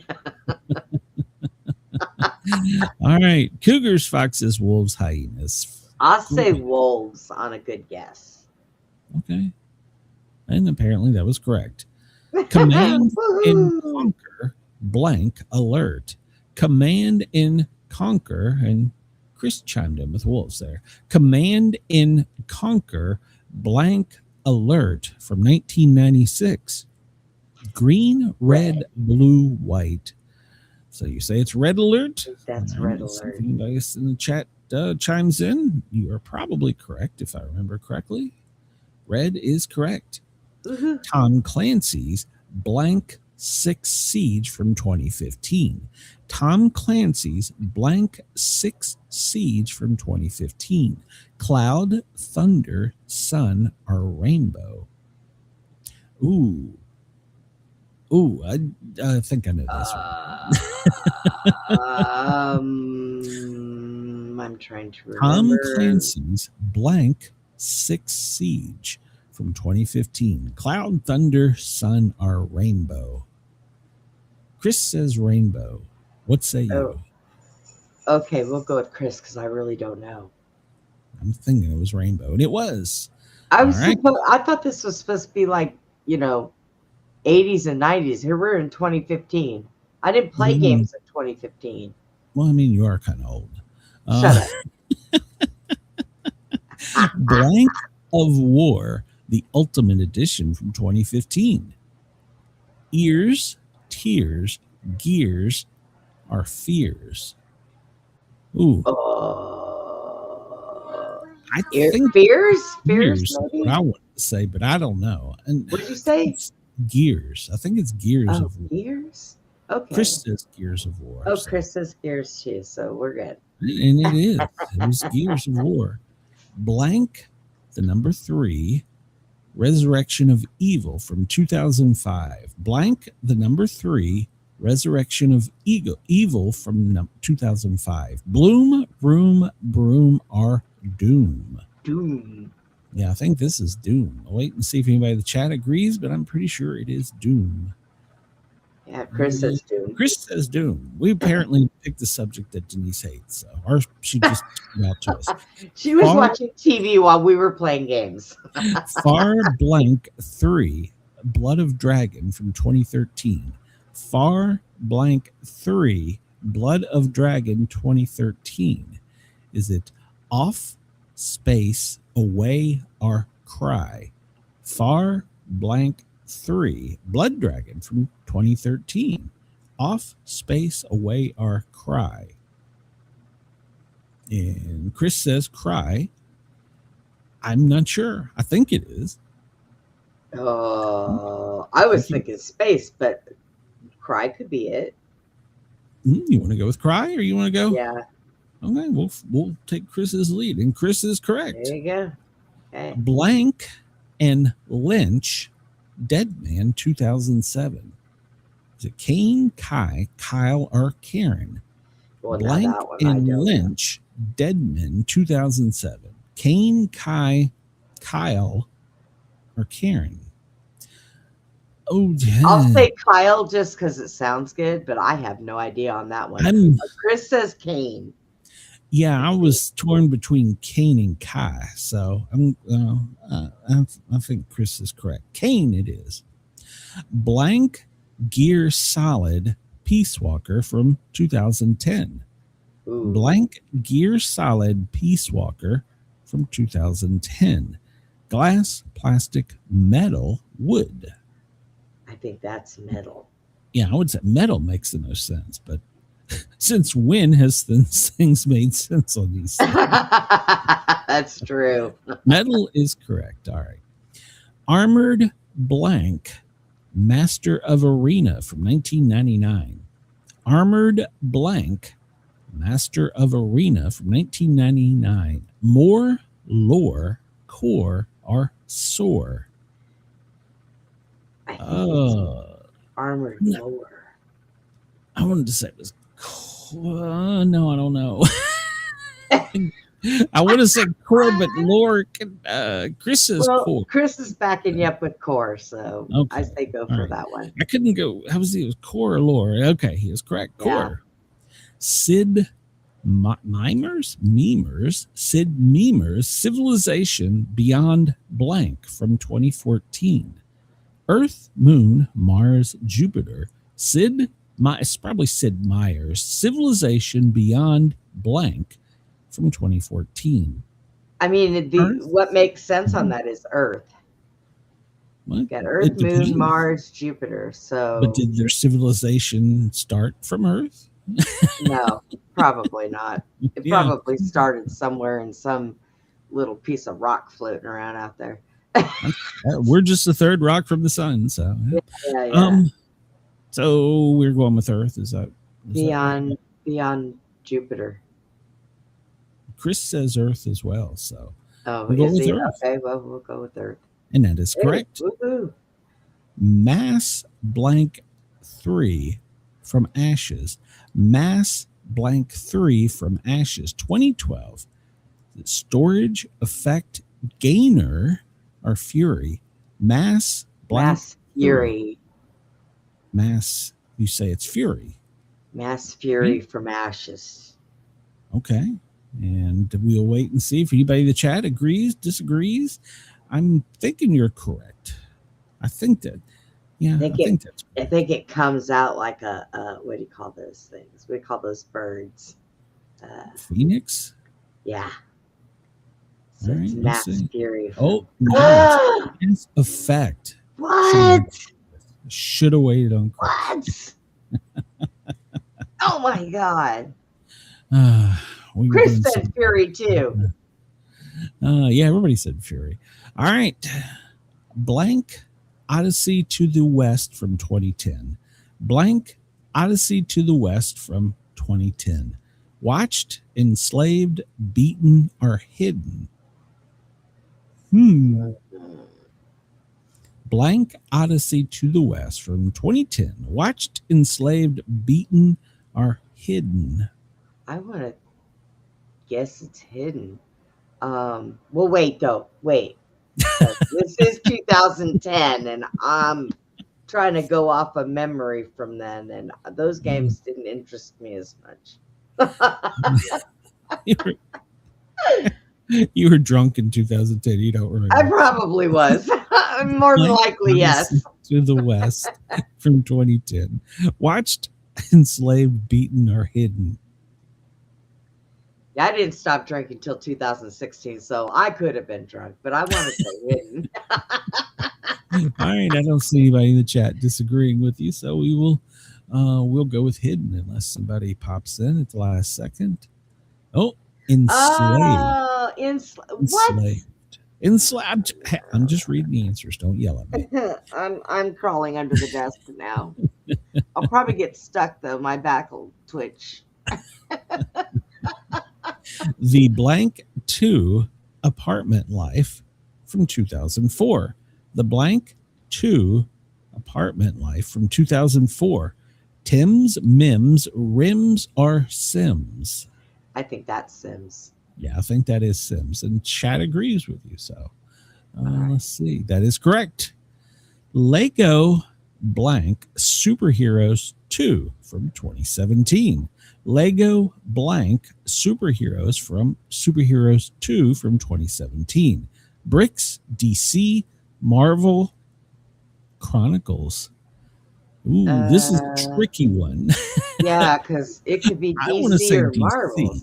E: all right. Cougars, foxes, wolves, hyenas.
F: I'll say wolves on a good guess.
E: Okay. And apparently that was correct. Command and
F: Woohoo!
E: conquer blank alert. Command and conquer, and Chris chimed in with wolves there. Command and conquer blank alert from 1996. Green, red, blue, white. So you say it's red alert?
F: That's
E: All right,
F: red
E: let's see if
F: alert.
E: anybody else in the chat chimes in. You are probably correct if I remember correctly. Red is correct.
F: Woohoo.
E: Tom Clancy's blank 6 Siege from 2015. Tom Clancy's blank 6 Siege from 2015. Cloud, thunder, sun, or rainbow. Ooh, I think I know this one.
F: I'm trying to
E: Tom
F: remember.
E: Clancy's blank 6 Siege from 2015. Cloud, thunder, sun, or rainbow. Chris says rainbow. What say you?
F: Oh. Okay, we'll go with Chris because I really don't know.
E: I'm thinking it was rainbow, and it was.
F: I was
E: All right.
F: I thought this was supposed to be like, 80s and 90s. Here we're in 2015. I didn't play games in 2015.
E: Well, I mean, you are kind of old.
F: Shut up.
E: Blank of War, the Ultimate Edition from 2015. Ears, tears, gears, are fears. Ooh, I think
F: Fears?
E: gears
F: Fears,
E: is
F: maybe?
E: what I want to say, but I don't know. And
F: What did you say?
E: it's gears. I think it's Gears
F: Oh,
E: of War.
F: Gears? Okay.
E: Chris says Gears of War.
F: Oh,
E: so-
F: Chris says Gears too, so we're good.
E: And it is. It was Gears of War. Blank, the number 3, Resurrection of Evil from 2005. Blank, the number 3, Resurrection of Evil from 2005. Bloom, room, broom, or doom.
F: Doom.
E: Yeah, I think this is Doom. I'll wait and see if anybody in the chat agrees, but I'm pretty sure it is Doom.
F: Yeah, Chris says Doom.
E: Chris says Doom. We apparently picked the subject that Denise hates, so, or she just came out to us.
F: She was
E: Far-
F: watching TV while we were playing games.
E: Far blank 3, Blood of Dragon from 2013. Far blank 3, Blood of Dragon 2013. Is it off, space, away, or cry? Far blank 3, Blood Dragon from 2013. Off, space, away, or cry? And Chris says cry. I'm not sure. I think it is.
F: I was thinking space, but Cry could be it.
E: You want to go with cry, or you want to go?
F: Yeah,
E: Okay, we'll take Chris's lead, and Chris is correct.
F: there you go. Okay.
E: Blank and Lynch, Dead Man 2007. Is it Kane, Kai, Kyle, or Karen?
F: Well, now
E: Blank
F: that one I
E: and
F: don't know.
E: Lynch, Deadman 2007. Kane, Kai, Kyle, or Karen? Oh, yeah.
F: I'll say Kyle just because it sounds good, but I have no idea on that one. Chris says Kane.
E: Yeah, I was torn between Kane and Kai, so I think Chris is correct. Kane it is. Blank Gear Solid Peace Walker from 2010.
F: Ooh.
E: Blank Gear Solid Peace Walker from 2010. Glass, plastic, metal, wood.
F: I think that's metal.
E: Yeah, I would say metal makes the most sense, but since when has things made sense on these things?
F: That's true.
E: Metal is correct. All right. Armored Blank Master of Arena from 1999. Armored Blank Master of Arena from 1999. More, lore, core, or soar.
F: I think it's armored lower.
E: I wanted to say it was core. No, I don't know. I want to say core, but lore. Chris says core.
F: Chris is backing you up with core, so
E: okay.
F: I say go for that one.
E: I couldn't go. How was it? It was core or lore? Okay, he is correct. Core. Yeah. Sid Memers, Sid Memers, Civilization Beyond Blank from 2014. Earth, Moon, Mars, Jupiter. It's probably Sid Meier's Civilization Beyond Blank from 2014.
F: I mean, what makes sense on that is Earth. What? Got Earth, Moon, Mars, Jupiter. So,
E: but did their civilization start from Earth?
F: No, probably not. It probably started somewhere in some little piece of rock floating around out there.
E: We're just the third rock from the sun, so
F: yeah.
E: So we're going with Earth. Is that
F: beyond Jupiter?
E: Chris says Earth as well, so
F: we'll go with Earth. Okay, well we'll go with Earth,
E: and that is correct.
F: Woo-hoo.
E: Mass Blank 3 from Ashes. Mass Blank 3 from Ashes 2012. The storage effect gainer or Fury. Mass Blank
F: Fury.
E: Mass, you say it's Fury.
F: Mass Fury from Ashes.
E: Okay. And we'll wait and see if anybody in the chat agrees, disagrees. I'm thinking you're correct. I think that. Yeah, I
F: think it comes out like a what do you call those things? We call those birds.
E: Phoenix?
F: Yeah. So right, it's Mass Fury.
E: Oh, no. It's effect.
F: What?
E: Should have waited on
F: Chris. What? Oh my God.
E: Chris
F: said Fury too.
E: Yeah, everybody said Fury. All right. Blank Odyssey to the West from 2010. Blank Odyssey to the West from 2010. Watched, enslaved, beaten, or hidden. Blank Odyssey to the West from 2010. Watched, enslaved, beaten, or hidden.
F: I want to guess it's hidden. Well, wait, though. Wait. This is 2010, and I'm trying to go off of memory from then, and those games didn't interest me as much.
E: You were drunk in 2010. You don't remember.
F: I probably was. More than likely, yes.
E: To the West from 2010. Watched, enslaved, beaten, or hidden.
F: Yeah, I didn't stop drinking until 2016, so I could have been drunk, but I want to say hidden.
E: All right, I don't see anybody in the chat disagreeing with you, so we will we'll go with hidden unless somebody pops in at the last second. Oh, enslaved.
F: Enslaved.
E: Enslaved. I'm just reading the answers. Don't yell at me.
F: I'm crawling under the desk now. I'll probably get stuck though. My back will twitch.
E: The Blank 2 Apartment Life from 2004. The Blank 2 Apartment Life from 2004. Tims, Mims, Rims, or Sims?
F: I think that's Sims.
E: Yeah, I think that is Sims. And chat agrees with you. So let's see. That is correct. Lego blank Superheroes 2 from 2017. Lego blank Superheroes from Superheroes 2 from 2017. Bricks DC Marvel Chronicles. Ooh, this is a tricky one.
F: Yeah, because it could be
E: I want to
F: DC
E: say
F: or
E: DC.
F: Marvel.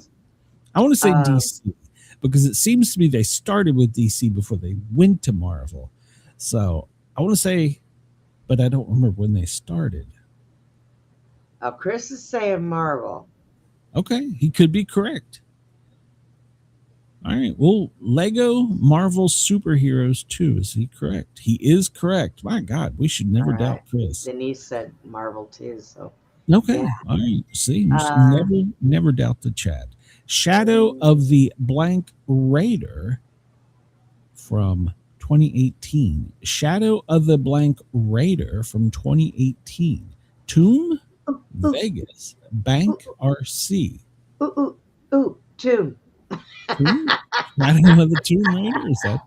E: I want to say DC because it seems to me they started with DC before they went to Marvel. So I want to say, but I don't remember when they started.
F: Chris is saying Marvel.
E: Okay, he could be correct. All right. Well, Lego Marvel Superheroes 2. Is he correct? He is correct. My God, we should never doubt Chris.
F: Denise said Marvel too. So
E: okay.
F: Yeah.
E: All right. See, you should never doubt the chat. Shadow of the blank Raider from 2018. Shadow of the blank Raider from 2018. Tomb Vegas Bank RC.
F: Ooh, Tomb.
E: Shadow of the Tomb Raider? Is that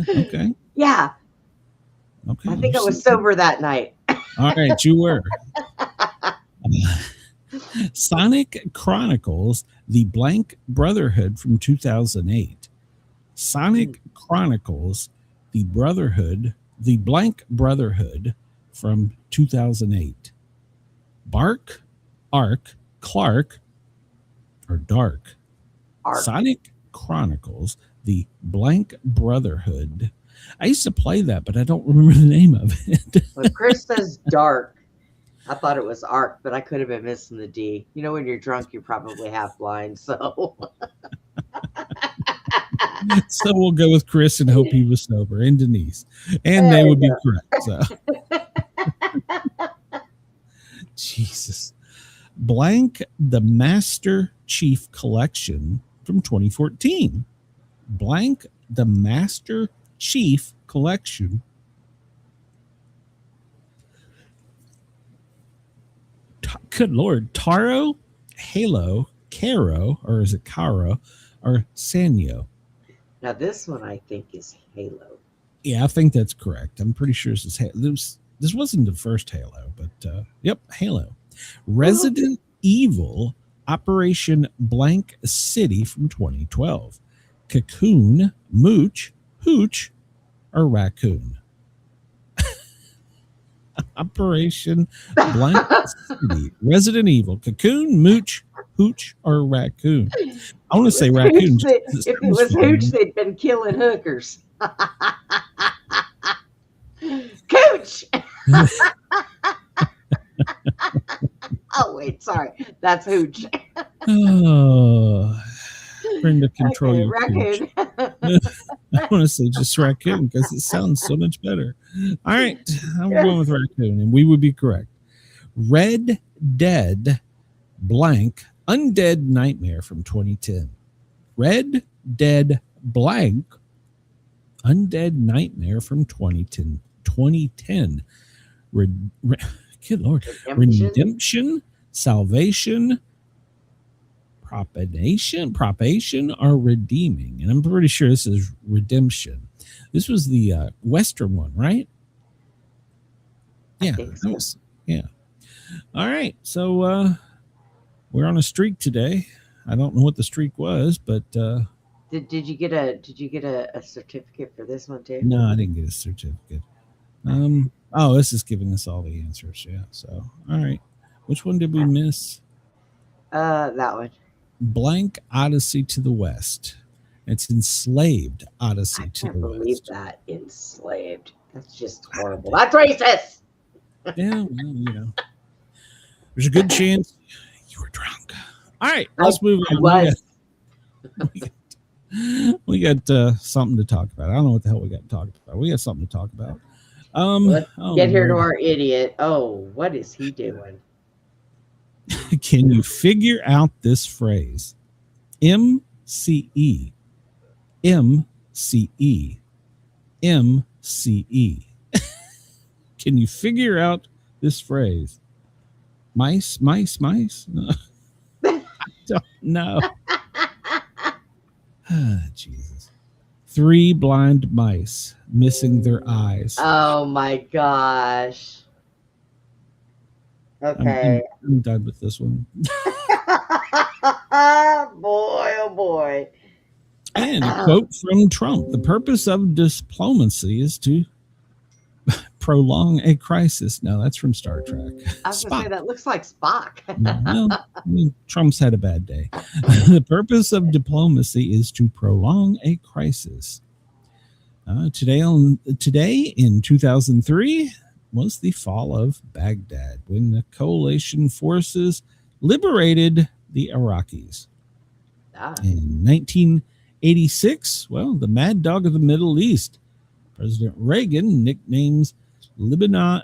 E: okay?
F: Yeah.
E: Okay.
F: I think I was sober that night.
E: All right, you were. Sonic Chronicles: The Blank Brotherhood from 2008. Sonic Chronicles: The Blank Brotherhood from 2008. Bark, Ark, Clark, or Dark.
F: Ark.
E: Sonic Chronicles: The Blank Brotherhood. I used to play that, but I don't remember the name of it.
F: Well, Chris says Dark. I thought it was Ark, but I could have been missing the D. You know, when you're drunk, you're probably half blind. So,
E: So we'll go with Chris and hope he was sober, and Denise, and they would be correct. So, Jesus, blank the Master Chief Collection from 2014. Blank the Master Chief Collection. Good Lord. Taro, Halo, Caro, or is it Caro, or Sanyo?
F: now this one I think is Halo.
E: Yeah, I think that's correct. I'm pretty sure this is this wasn't the first Halo, but yep, Halo. Resident Evil Operation Blank City from 2012. Cocoon, Mooch, Hooch, or Raccoon? Operation Blank City. Resident Evil, Cocoon, Mooch, Hooch, or Raccoon? I want to say Raccoon.
F: If it was Hooch, they'd been killing hookers. Cooch! Oh, wait, sorry. That's Hooch.
E: Oh, Brenda, control your
F: Raccoon.
E: I want to say just Raccoon because it sounds so much better. All right, I'm going with Raccoon, and we would be correct. Red Dead blank Undead Nightmare from 2010. Red Dead blank Undead Nightmare from 2010. 2010. Good Lord. Redemption, Salvation, Propagation, or Redeeming. And I'm pretty sure this is Redemption. This was the Western one, right? Yeah. Yeah. All right. So we're on a streak today. I don't know what the streak was, but
F: Did you get a certificate for this one too?
E: no, I didn't get a certificate. Oh, this is giving us all the answers. Yeah. So, all right. Which one did we miss?
F: That one.
E: Blank Odyssey to the West. It's Enslaved Odyssey to the West.
F: I can't believe that. Enslaved. That's just horrible. That's racist.
E: Yeah, well, you know. There's a good chance you were drunk. All right, let's move on. We got something to talk about. I don't know what the hell we got to talk about. We got something to talk about.
F: Let's get here to our idiot. Oh, what is he doing?
E: Can you figure out this phrase? MCE. MCE. MCE. Can you figure out this phrase? Mice? No. I don't know. Jesus. 3 blind mice missing their eyes.
F: Oh my gosh. Okay.
E: I'm done with this one.
F: Boy, oh boy.
E: And a quote from Trump: "The purpose of diplomacy is to prolong a crisis." No, that's from Star Trek.
F: I was going to say, that looks like Spock.
E: Well, I mean, Trump's had a bad day. The purpose of diplomacy is to prolong a crisis. Today in 2003 was the fall of Baghdad, when the coalition forces liberated the Iraqis. In 1986, well, the mad dog of the Middle East, President Reagan nicknames Libyan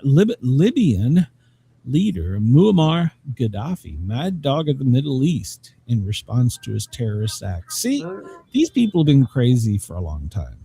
E: leader Muammar Gaddafi mad dog of the Middle East in response to his terrorist acts. See, these people have been crazy for a long time.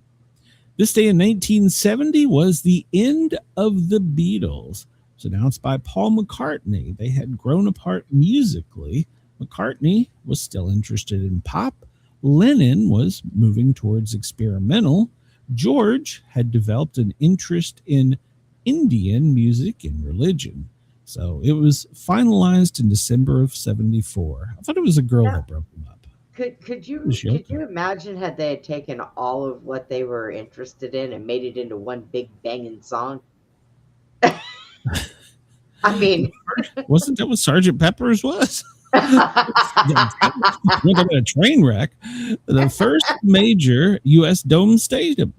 E: This day in 1970 was the end of the Beatles. It was announced by Paul McCartney. They had grown apart musically. McCartney was still interested in pop. Lennon was moving towards experimental. George had developed an interest in Indian music and religion. So it was finalized in December of 74. I thought it was a girl that broke them up.
F: Could you imagine had they had taken all of what they were interested in and made it into one big banging song? I mean, wasn't
E: that what Sgt. Pepper's was? A train wreck. The first major U.S. Dome stadium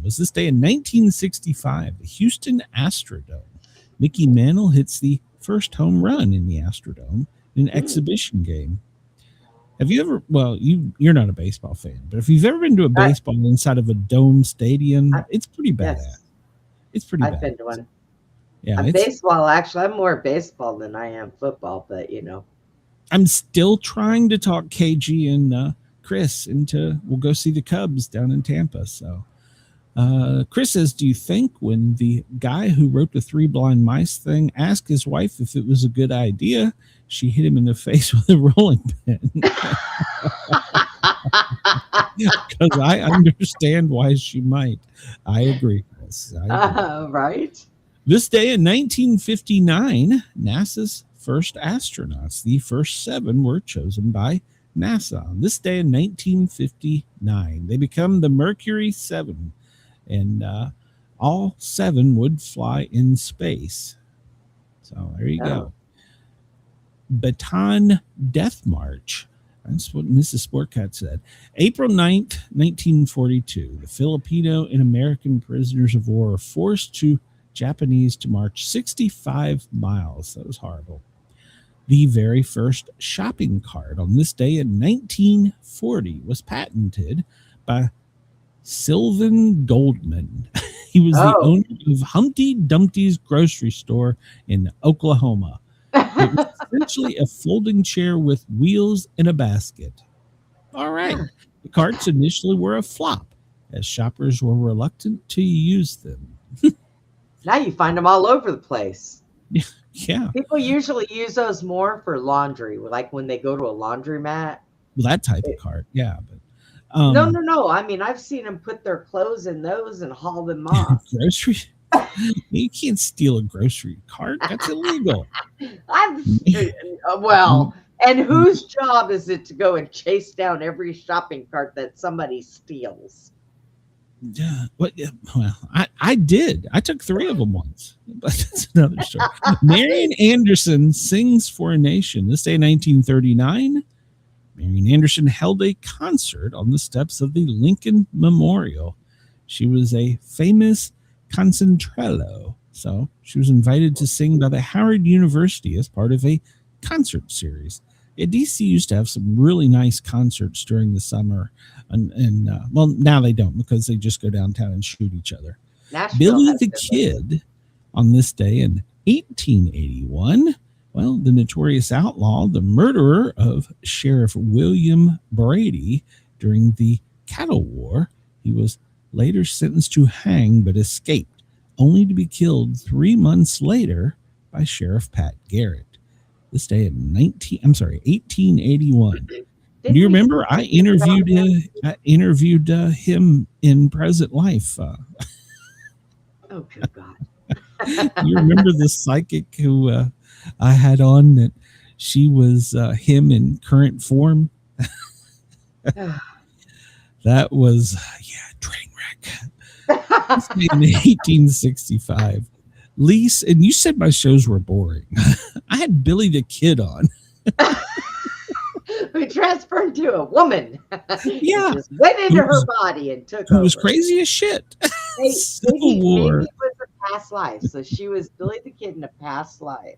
E: was this day in 1965, the Houston Astrodome. Mickey Mantle hits the first home run in the Astrodome in an exhibition game. Have you ever? Well, you're not a baseball fan, but if you've ever been to a baseball inside of a dome stadium, it's pretty badass. Yes. It's pretty. I've been to one. Yeah,
F: baseball. Actually, I'm more baseball than I am football, but
E: I'm still trying to talk KG and Chris into we'll go see the Cubs down in Tampa. So Chris says, do you think when the guy who wrote the Three Blind Mice thing asked his wife if it was a good idea, she hit him in the face with a rolling pin? Because I understand why she might. I agree, Chris.
F: Right.
E: This day in 1959, NASA's first astronauts, the first 7 were chosen by NASA. On this day in 1959, they become the Mercury 7, and all 7 would fly in space. So there you go. Bataan Death March. That's what Mrs. Sportcat said. April 9th, 1942, the Filipino and American prisoners of war are forced to Japanese to march 65 miles. That was horrible. The very first shopping cart on this day in 1940 was patented by Sylvan Goldman. He was the owner of Humpty Dumpty's grocery store in Oklahoma. It was essentially a folding chair with wheels and a basket. All right. The carts initially were a flop, as shoppers were reluctant to use them.
F: Now you find them all over the place.
E: Yeah.
F: People usually use those more for laundry, like when they go to a laundromat.
E: Well, that type of cart, yeah. But
F: No. I mean, I've seen them put their clothes in those and haul them off.
E: Grocery? You can't steal a grocery cart. That's illegal.
F: Well, and whose job is it to go and chase down every shopping cart that somebody steals?
E: Yeah. Well, I did. I took 3 of them once. But that's another story. Marian Anderson sings for a nation. This day in 1939, Marian Anderson held a concert on the steps of the Lincoln Memorial. She was a famous concertino, so she was invited to sing by the Howard University as part of a concert series. Yeah, DC used to have some really nice concerts during the summer, and well, now they don't because they just go downtown and shoot each other. Billy the Kid, on this day in 1881, well, the notorious outlaw, the murderer of Sheriff William Brady during the Cattle War, he was later sentenced to hang but escaped, only to be killed 3 months later by Sheriff Pat Garrett. This day in 1881. Do you remember I interviewed him in present life?
F: Oh, good God.
E: You remember the psychic who I had on that she was him in current form. That was, train wreck. This made in 1865. Lise, and you said my shows were boring. I had Billy the Kid on.
F: We transferred to a woman.
E: Yeah.
F: Just went into her body and took
E: Who
F: over.
E: was crazy as shit. Civil War.
F: Maybe it was a past life. So she was Billy the Kid in a past life.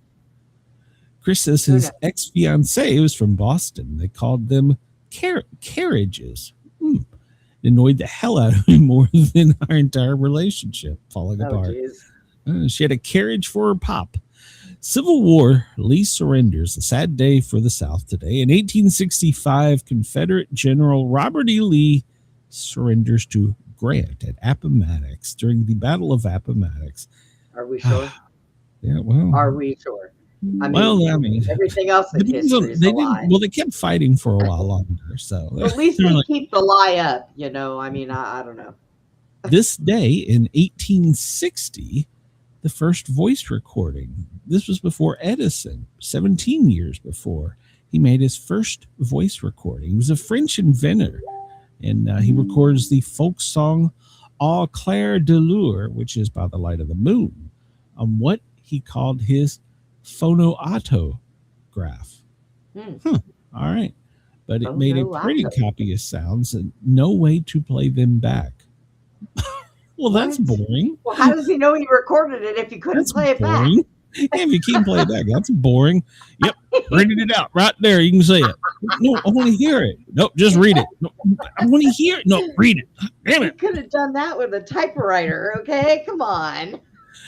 E: Chris says his ex-fiancée was from Boston. They called them carriages. It annoyed the hell out of me more than our entire relationship falling apart. She had a carriage for her pop. Civil War, Lee surrenders. A sad day for the South today. In 1865, Confederate General Robert E. Lee surrenders to Grant at Appomattox during the Battle of Appomattox.
F: Are we sure?
E: Yeah, well.
F: Are we sure? I
E: mean,
F: everything else in history is a lie.
E: Well, they kept fighting for a while longer, so
F: at least they keep the lie up, you know. I mean, I don't know.
E: This day in 1860, the first voice recording. This was before Edison, 17 years before. He made his first voice recording. He was a French inventor, and he records the folk song Au clair de lune, which is by the light of the moon, on what he called his phonoautograph. All right. But it made a pretty copy of sounds and no way to play them back. Well, that's boring.
F: Well, how does he know he recorded it if he couldn't play it back?
E: Yeah, if you can't play it back, that's boring. Yep, printed it out right there. You can say it. No, I want to hear it. Nope, just read it. No, I want to hear it. No, read it. Damn it.
F: You could have done that with a typewriter, okay? Come on.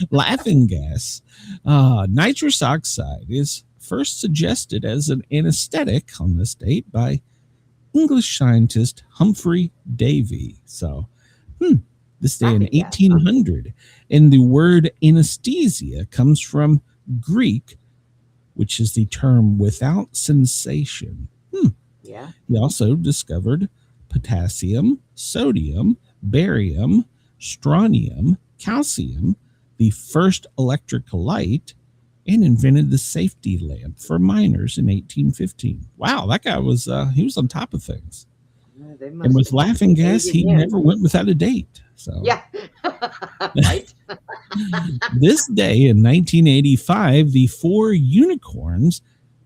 E: Laughing gas. Nitrous oxide is first suggested as an anesthetic on this date by English scientist Humphrey Davy. So, this day in 1800. And the word anesthesia comes from Greek, which is the term without sensation.
F: Yeah.
E: He also discovered potassium, sodium, barium, strontium, calcium, the first electric light, and invented the safety lamp for miners in 1815. Wow, that guy was he was on top of things. And with laughing gas, he never went without a date. So
F: yeah, right.
E: This day in 1985, the 4 unicorns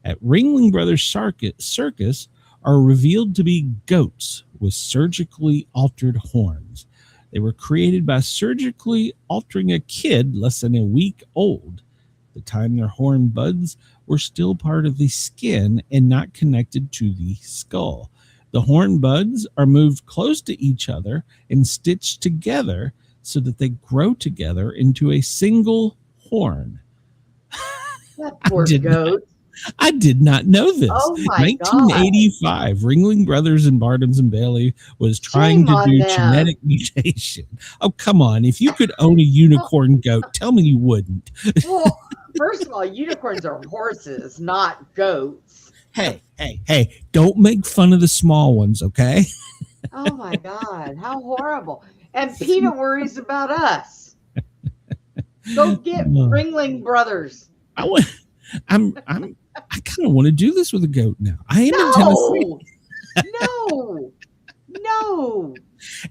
E: at Ringling Brothers Circus are revealed to be goats with surgically altered horns. They were created by surgically altering a kid less than a week old. At the time, their horn buds were still part of the skin and not connected to the skull. The horn buds are moved close to each other and stitched together so that they grow together into a single horn.
F: That poor goat.
E: I did not know this.
F: Oh my
E: 1985, Ringling Brothers and Bartums and Bailey was trying to do genetic mutation. Oh, come on. If you could own a unicorn goat, tell me you wouldn't.
F: Well, first of all, unicorns are horses, not goats.
E: Hey, don't make fun of the small ones, okay?
F: Oh my God, how horrible. And PETA worries about us. Go get Ringling Brothers.
E: I kind of want to do this with a goat now. I am in Tennessee. No.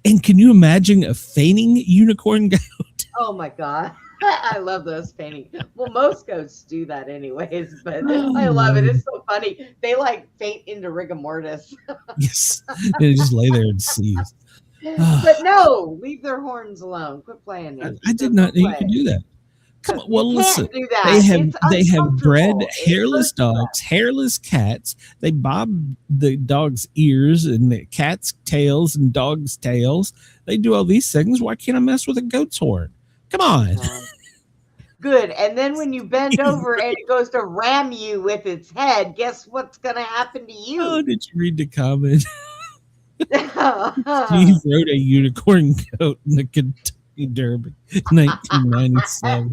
E: And can you imagine a fainting unicorn goat?
F: Oh my God. I love those fainting. Well, most goats do that anyways, but I love it. It's so funny. They like faint into rigor mortis.
E: Yes. They just lay there and seize.
F: But no, leave their horns alone. Quit playing it.
E: I did not know you could do that. Come on, well, listen.
F: Do that.
E: They have bred hairless dogs, hairless cats. They bob the dog's ears and the cat's tails and dog's tails. They do all these things. Why can't I mess with a goat's horn? Come on.
F: Good. And then when you bend over and it goes to ram you with its head, guess what's going to happen to you?
E: Oh, did you read the comment? Steve rode a unicorn goat in the Kentucky Derby, 1997.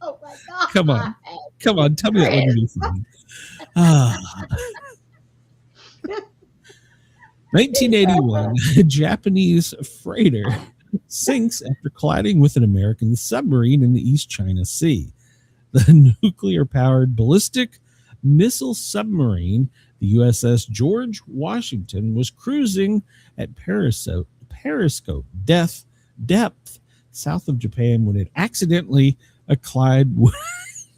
F: Oh my God.
E: Come on. Tell me that wouldn't be fun. 1981, a Japanese freighter sinks after colliding with an American submarine in the East China Sea. the nuclear-powered ballistic missile submarine, the USS George Washington, was cruising at periscope depth south of Japan when it accidentally collided with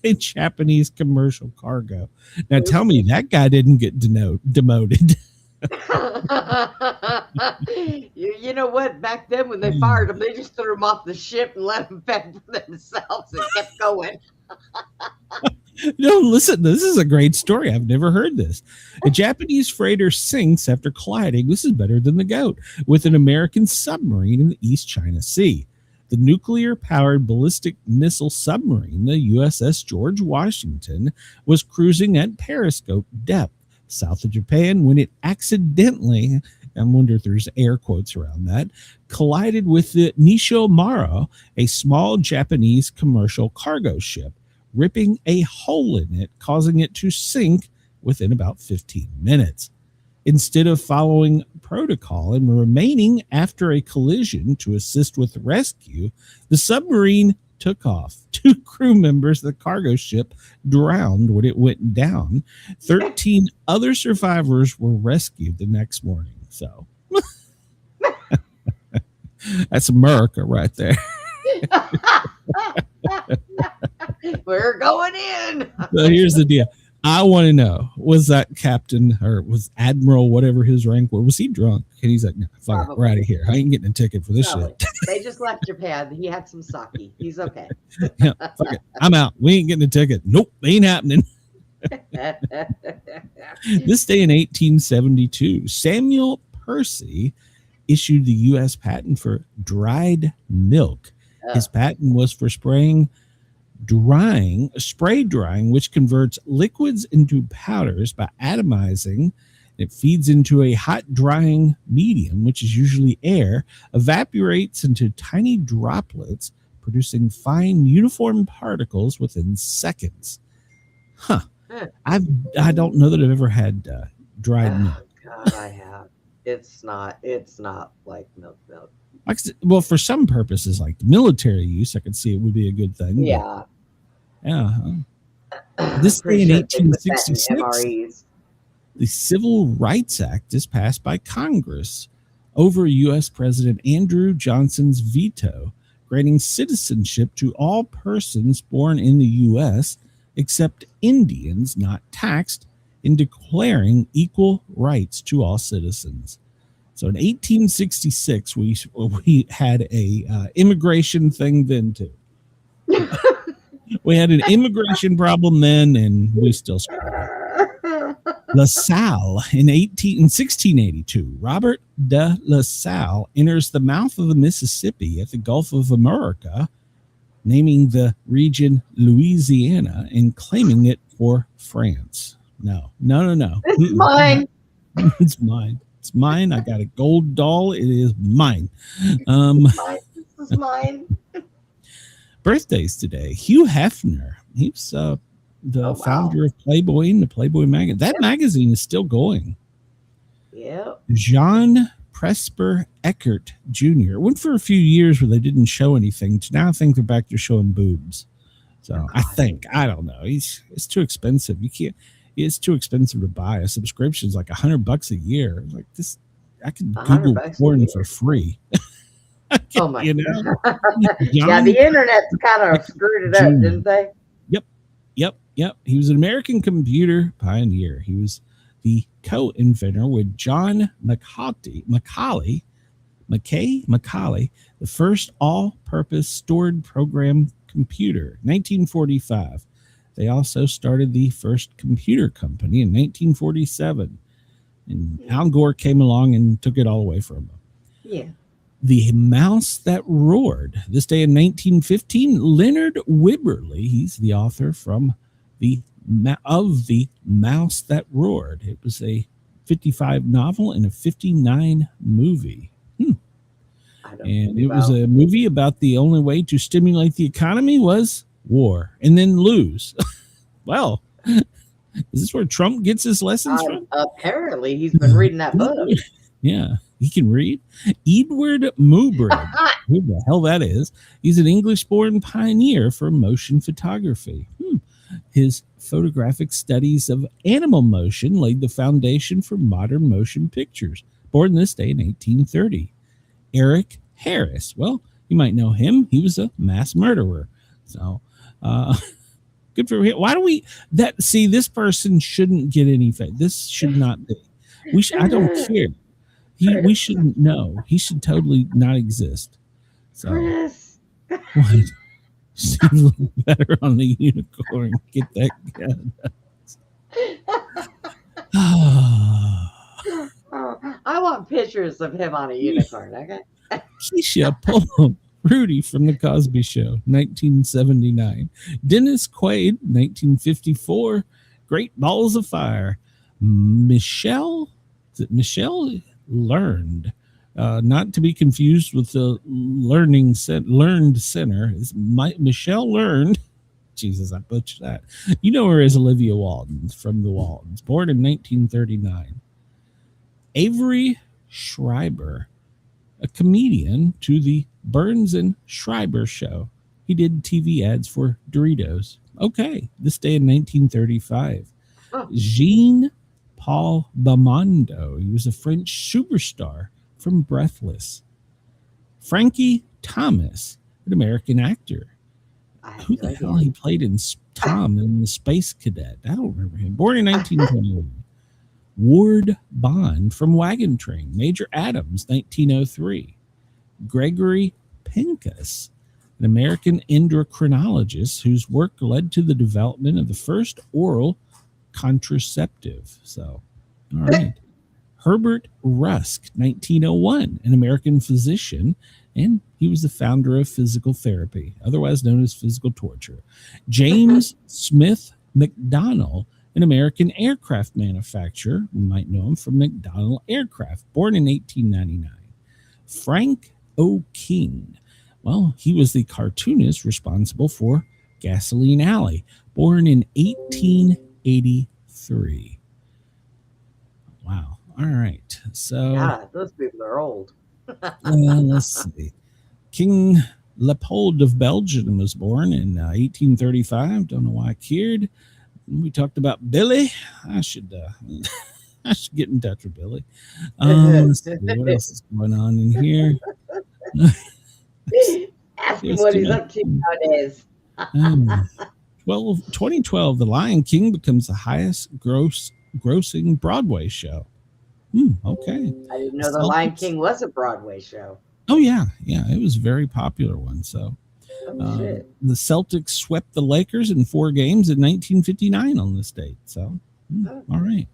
E: a Japanese commercial cargo. Now tell me that guy didn't get demoted.
F: You know what? Back then, when they fired him, they just threw him off the ship and let him fend for themselves and kept going.
E: No, listen, this is a great story. I've never heard this. A Japanese freighter sinks after colliding, this is better than the GOAT, with an American submarine in the East China Sea. The nuclear-powered ballistic missile submarine, the USS George Washington, was cruising at periscope depth south of Japan when it accidentally, I wonder if there's air quotes around that, collided with the Nisho Maru, a small Japanese commercial cargo ship, ripping a hole in it, causing it to sink within about 15 minutes. Instead of following protocol and remaining after a collision to assist with rescue, the submarine took off. 2 crew members of the cargo ship drowned when it went down. 13 other survivors were rescued the next morning. So that's America right there.
F: We're going in.
E: So here's the deal. I want to know, was that captain or was admiral, whatever his rank was he drunk? And he's like, no, fuck it, we're out of here. I ain't getting a ticket for this shit.
F: They just left Japan. He had some sake. He's okay.
E: Yeah, fuck it. I'm out. We ain't getting a ticket. Nope, ain't happening. This day in 1872, Samuel Percy issued the U.S. patent for dried milk. His patent was for spray drying, which converts liquids into powders by atomizing. It feeds into a hot drying medium, which is usually air, evaporates into tiny droplets, producing fine uniform particles within seconds. Huh. I don't know that I've ever had dried milk.
F: God, I have. It's not like milk.
E: Well, for some purposes, like military use, I could see it would be a good thing.
F: Yeah.
E: Yeah. This day in 1866, the Civil Rights Act is passed by Congress over U.S. President Andrew Johnson's veto, granting citizenship to all persons born in the U.S. except Indians not taxed, in declaring equal rights to all citizens. So in 1866, we had a immigration thing then too. We had an immigration problem then, and we still struggle. LaSalle in 1682, Robert de LaSalle enters the mouth of the Mississippi at the Gulf of America, naming the region Louisiana and claiming it for France. No.
F: It's mine.
E: It's mine. It's mine. I got a gold doll. It is mine.
F: This is mine.
E: Birthdays today. Hugh Hefner. He's the founder of Playboy and the Playboy magazine. That magazine is still going.
F: Yep.
E: Jean Presper Eckert Jr. went for a few years where they didn't show anything. Now I think they're back to showing boobs. So I don't know. It's too expensive. It's too expensive to buy. A subscription is like $100 a year. Like this, I can Google porn for free.
F: Oh my God.
E: Yeah,
F: the internet's kind of screwed it up, didn't they?
E: Yep. He was an American computer pioneer. He was the co-inventor with John Macaulay, the first all-purpose stored program computer, 1945. They also started the first computer company in 1947. And Al Gore came along and took it all away from him.
F: Yeah.
E: The Mouse That Roared. This day in 1915, Leonard Wibberley, he's the author of The Mouse That Roared. It was a 55 novel and a 59 movie. And it was a movie about the only way to stimulate the economy was war and then lose. Well, is this where Trump gets his lessons from?
F: Apparently, he's been reading that book.
E: Yeah, he can read. Edward Muybridge, who the hell that is. He's an English-born pioneer for motion photography. His photographic studies of animal motion laid the foundation for modern motion pictures. Born this day in 1830. Eric Harris. Well, you might know him. He was a mass murderer. So, good for him. Why do we see this person shouldn't get any fame? This should not be. I don't care. We shouldn't know. He should totally not exist. So,
F: Chris.
E: What? Seems a little better on the unicorn. Get that gun.
F: I want pictures of him on a unicorn. Okay.
E: Keisha Pullum, Rudy from The Cosby Show, 1979. Dennis Quaid, 1954. Great Balls of Fire. Michelle Learned, not to be confused with the learned center. Is Michelle Learned. Jesus, I butchered that. You know her as Olivia Walden from The Waldens. Born in 1939. Avery Schreiber, a comedian to the Burns and Schreiber Show. He did TV ads for Doritos. Okay, this day in 1935. Jean-Paul Belmondo. He was a French superstar from Breathless. Frankie Thomas, an American actor. Who the hell he played in Tom in The Space Cadet? I don't remember him. Born in 1921. Ward Bond from Wagon Train. Major Adams, 1903. Gregory Pincus, an American endocrinologist whose work led to the development of the first oral contraceptive. So, all right. Herbert Rusk, 1901, an American physician, and he was the founder of physical therapy, otherwise known as physical torture. James Smith McDonnell, an American aircraft manufacturer. You might know him from McDonnell Aircraft, born in 1899. Frank O. King. Well, he was the cartoonist responsible for Gasoline Alley, born in 1883. Wow. All right. So,
F: yeah, those people are old.
E: let's see. King Leopold of Belgium was born in 1835. Don't know why I cared. We talked about Billy. I should get in touch with Billy. Let's see, what else is going on in here?
F: Ask him what he's up to nowadays.
E: 2012, The Lion King becomes the highest grossing Broadway show. Okay.
F: I didn't know The Lion King was a Broadway show.
E: Oh, yeah. Yeah, it was a very popular one. So the Celtics swept the Lakers in 4 games in 1959 on this date. So, all right.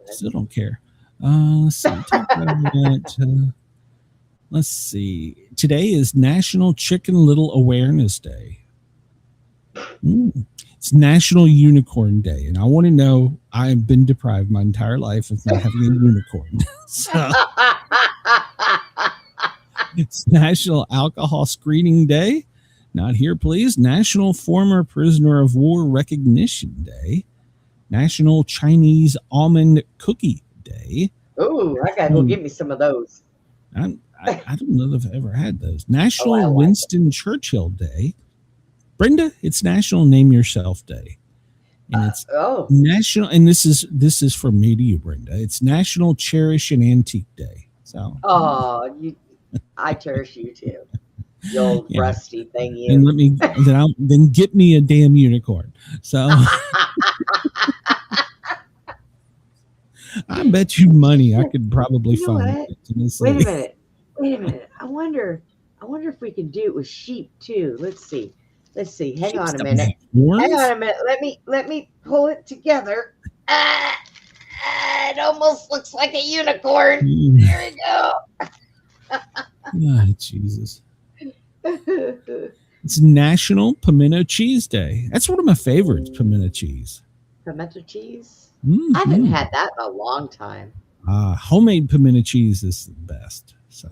E: Still don't care. Let's see. Let's see. Today is National Chicken Little Awareness Day. It's National Unicorn Day. And I want to know, I've been deprived my entire life of not having a unicorn. So, it's National Alcohol Screening Day. Not here, please. National Former Prisoner of War Recognition Day. National Chinese Almond Cookie Day.
F: Oh, I gotta go get me some of those.
E: I don't know if I've ever had those. National Winston Churchill Day. Brenda, it's National Name Yourself Day. And it's national, and this is from me to you, Brenda. It's National Cherish an Antique Day. So
F: I cherish you too. You old rusty thing, you.
E: And then get me a damn unicorn. So I bet you money I could probably find it.
F: Wait a minute. I wonder if we can do it with sheep too. Let's see. Hang on a minute. Let me pull it together. It almost looks like a unicorn. There we go.
E: Oh, Jesus. It's National Pimento Cheese Day. That's one of my favorites, pimento cheese.
F: Pimento cheese? I haven't had that in a long time.
E: Homemade pimento cheese is the best. So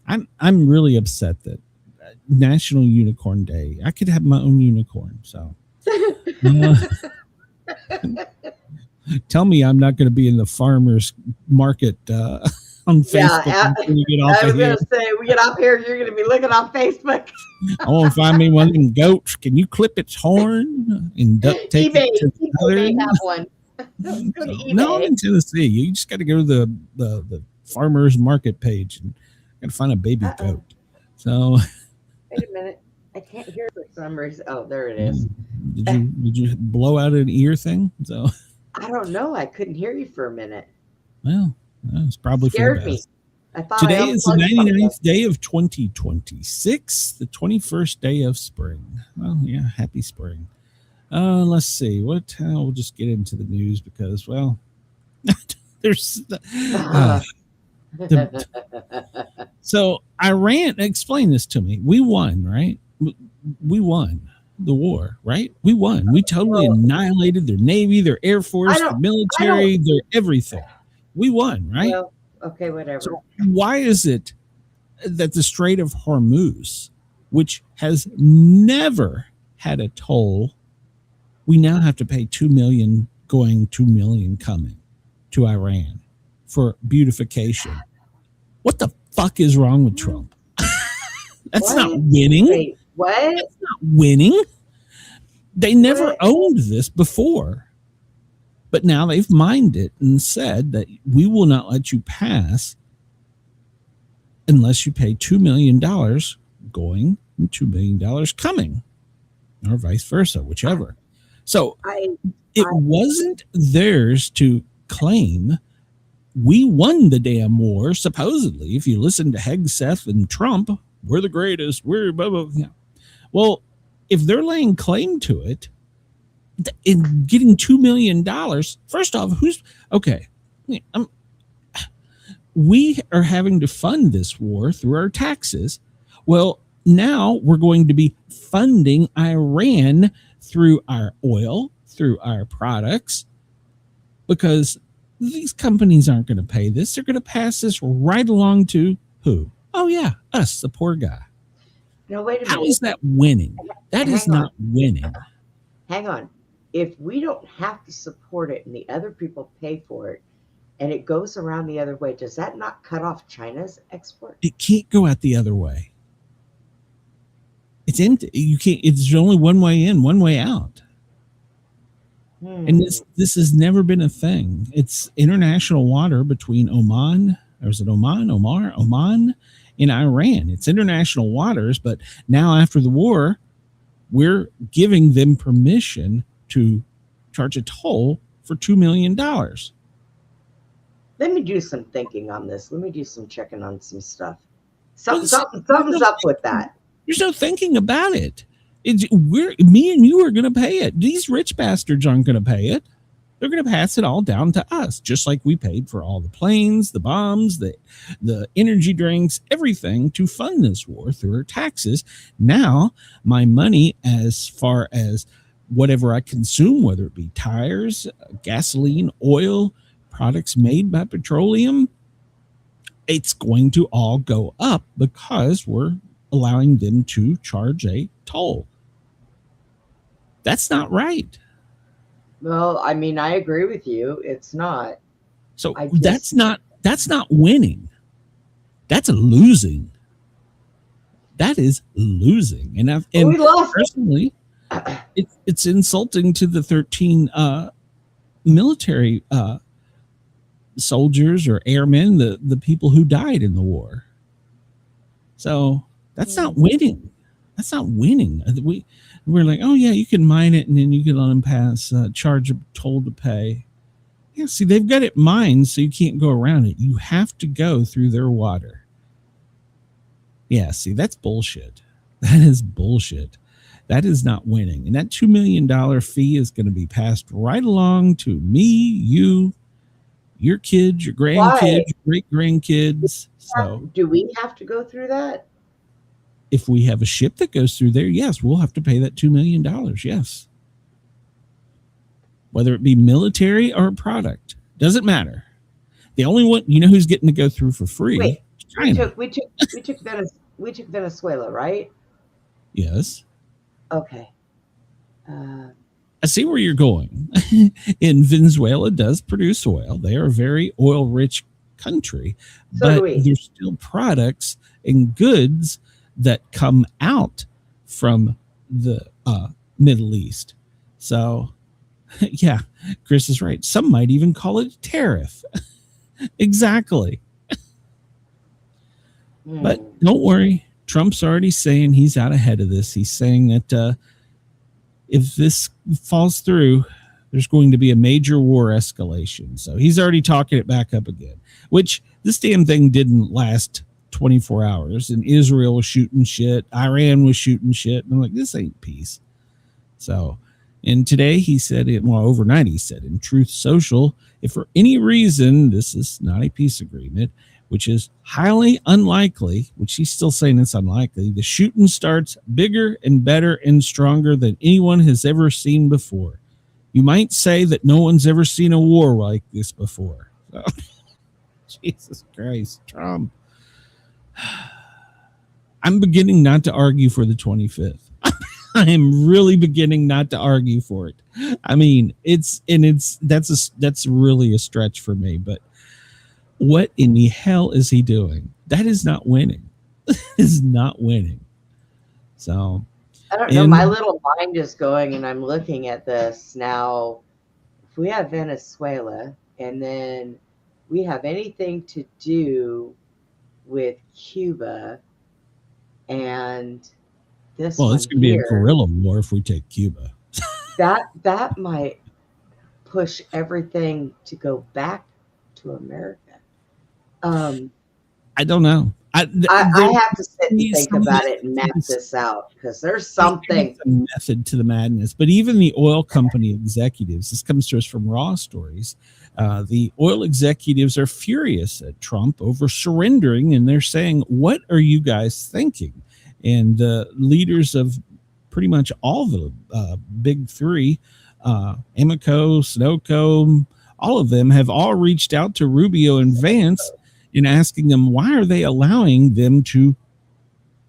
E: I'm really upset that National Unicorn Day. I could have my own unicorn. So tell me I'm not going to be in the farmers market on Facebook.
F: I was going to say, we get off here, you're going to be looking on Facebook.
E: I want to find me one of them goats. Can you clip its horn and duct tape
F: eBay.
E: it to the other?
F: They have one. Go to eBay.
E: No, in Tennessee. You just got to go to the farmer's market page and got to find a baby goat. So
F: wait a minute. I can't hear for some reason. Oh, there it is.
E: Did you blow out an ear thing? So
F: I don't know. I couldn't hear you for a minute.
E: Well, it's probably
F: Scared
E: for the
F: me.
E: best.
F: I thought
E: Today is the 99th day of 2026, the 21st day of spring. Well, yeah, happy spring. Let's see. We'll just get into the news because, well, there's so Iran, explain this to me. We won, right? We won the war, right? We won. We totally annihilated their Navy, their Air Force, their military, their everything. We won, right?
F: Well, okay, whatever.
E: So why is it that the Strait of Hormuz, which has never had a toll, we now have to pay $2 million going, $2 million coming to Iran for beautification? What the fuck is wrong with Trump? That's not winning.
F: Wait, what?
E: That's not winning. They never owned this before. But now they've mined it and said that we will not let you pass unless you pay $2 million going and $2 million coming, or vice versa, whichever. So it wasn't theirs to claim we won the damn war, supposedly. If you listen to Hegseth and Trump, we're the greatest, we're blah, blah, blah. Well, if they're laying claim to it, in getting $2 million, first off, we are having to fund this war through our taxes. Well, now we're going to be funding Iran through our oil, through our products, because these companies aren't going to pay this. They're going to pass this right along to who? Oh, yeah, us, the poor guy.
F: No, wait a minute.
E: How is that winning? That is not winning.
F: Hang on. If we don't have to support it and the other people pay for it and it goes around the other way, does that not cut off China's export?
E: It can't go out the other way. It's empty. You can't. It's only one way in, one way out. And this has never been a thing. It's international water between Oman, or is it Oman, and Iran. It's international waters, but now after the war, we're giving them permission to charge a toll for $2 million.
F: Let me do some thinking on this. Let me do some checking on some stuff. Something's up with that.
E: There's no thinking about it. Me and you are going to pay it. These rich bastards aren't going to pay it. They're going to pass it all down to us, just like we paid for all the planes, the bombs, the energy drinks, everything to fund this war through our taxes. Now, my money, as far as whatever I consume, whether it be tires, gasoline, oil, products made by petroleum, it's going to all go up because we're allowing them to charge a toll. That's not right.
F: Well, I mean, I agree with you. It's not.
E: So that's not winning. That's losing. That is losing. And
F: we lost.
E: Personally, it's insulting to the 13 military soldiers or airmen, the people who died in the war. So that's not winning. That's not winning. We're like, oh yeah, you can mine it and then you can let them pass, charge a toll to pay. Yeah, see, they've got it mined, so you can't go around it. You have to go through their water. Yeah, see, that's bullshit. That is bullshit. That is not winning. And that $2 million fee is going to be passed right along to me, you, your kids, your grandkids, your great-grandkids. So,
F: do we have to go through that?
E: If we have a ship that goes through there, yes, we'll have to pay that $2 million. Yes. Whether it be military or a product, doesn't matter. The only one, you know, who's getting to go through for free?
F: Wait,
E: China.
F: we took Venezuela, right?
E: Yes.
F: Okay.
E: I see where you're going. And Venezuela does produce oil. They are a very oil-rich country,
F: So
E: but
F: do we.
E: there's still products and goods that come out from the Middle East. So, yeah, Chris is right. Some might even call it a tariff. Exactly. But don't worry. Trump's already saying he's out ahead of this. He's saying that if this falls through, there's going to be a major war escalation. So he's already talking it back up again, which this damn thing didn't last 24 hours. And Israel was shooting shit. Iran was shooting shit. And I'm like, this ain't peace. So, and today he said, overnight he said in Truth Social, if for any reason this is not a peace agreement, which is highly unlikely, which he's still saying it's unlikely, the shooting starts bigger and better and stronger than anyone has ever seen before. You might say that no one's ever seen a war like this before. So, Jesus Christ, Trump. I'm beginning not to argue for the 25th. I am really beginning not to argue for it. I mean, that's really a stretch for me, but what in the hell is he doing? That is not winning. Is not winning. So
F: I don't know. My little mind is going, and I'm looking at this now. If we have Venezuela, and then we have anything to do with Cuba, and this,
E: well, it's going to be a guerrilla war if we take Cuba.
F: that might push everything to go back to America.
E: I don't know. I
F: have to sit and think about it and map this out, because there's something
E: a method to the madness. But even the oil company executives, this comes to us from Raw Stories. The oil executives are furious at Trump over surrendering, and they're saying, "What are you guys thinking?" And the leaders of pretty much all the big three, Amoco, Sunoco, all of them have all reached out to Rubio and Vance in asking them, why are they allowing them to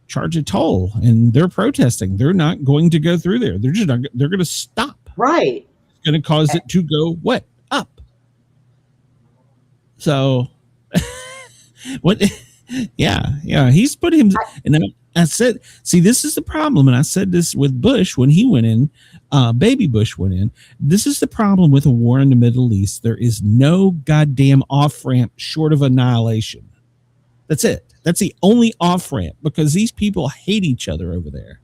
E: charge a toll? And they're protesting. They're not going to go through there. They're just not, they're going to stop.
F: Right.
E: It's going to cause it to go what? Up. So what? Yeah. He's put him, and I said, see, this is the problem. And I said this with Bush when he went in, baby Bush went in. This is the problem with a war in the Middle East. There is no goddamn off-ramp short of annihilation. That's it. That's the only off-ramp, because these people hate each other over there.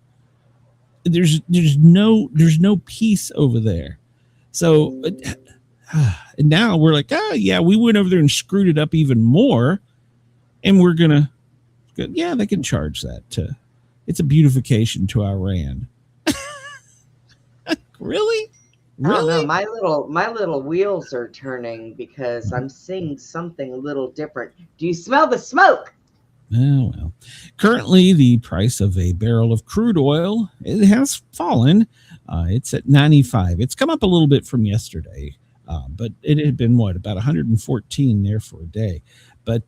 E: There's no peace over there. So, and now we're like, we went over there and screwed it up even more. And we're going to, they can charge that to, it's a beautification to Iran. Really?
F: I don't know. My little wheels are turning, because I'm seeing something a little different. Do you smell the smoke?
E: Oh, well. Currently, the price of a barrel of crude oil, it has fallen. It's at 95. It's come up a little bit from yesterday, but it had been about 114 there for a day. But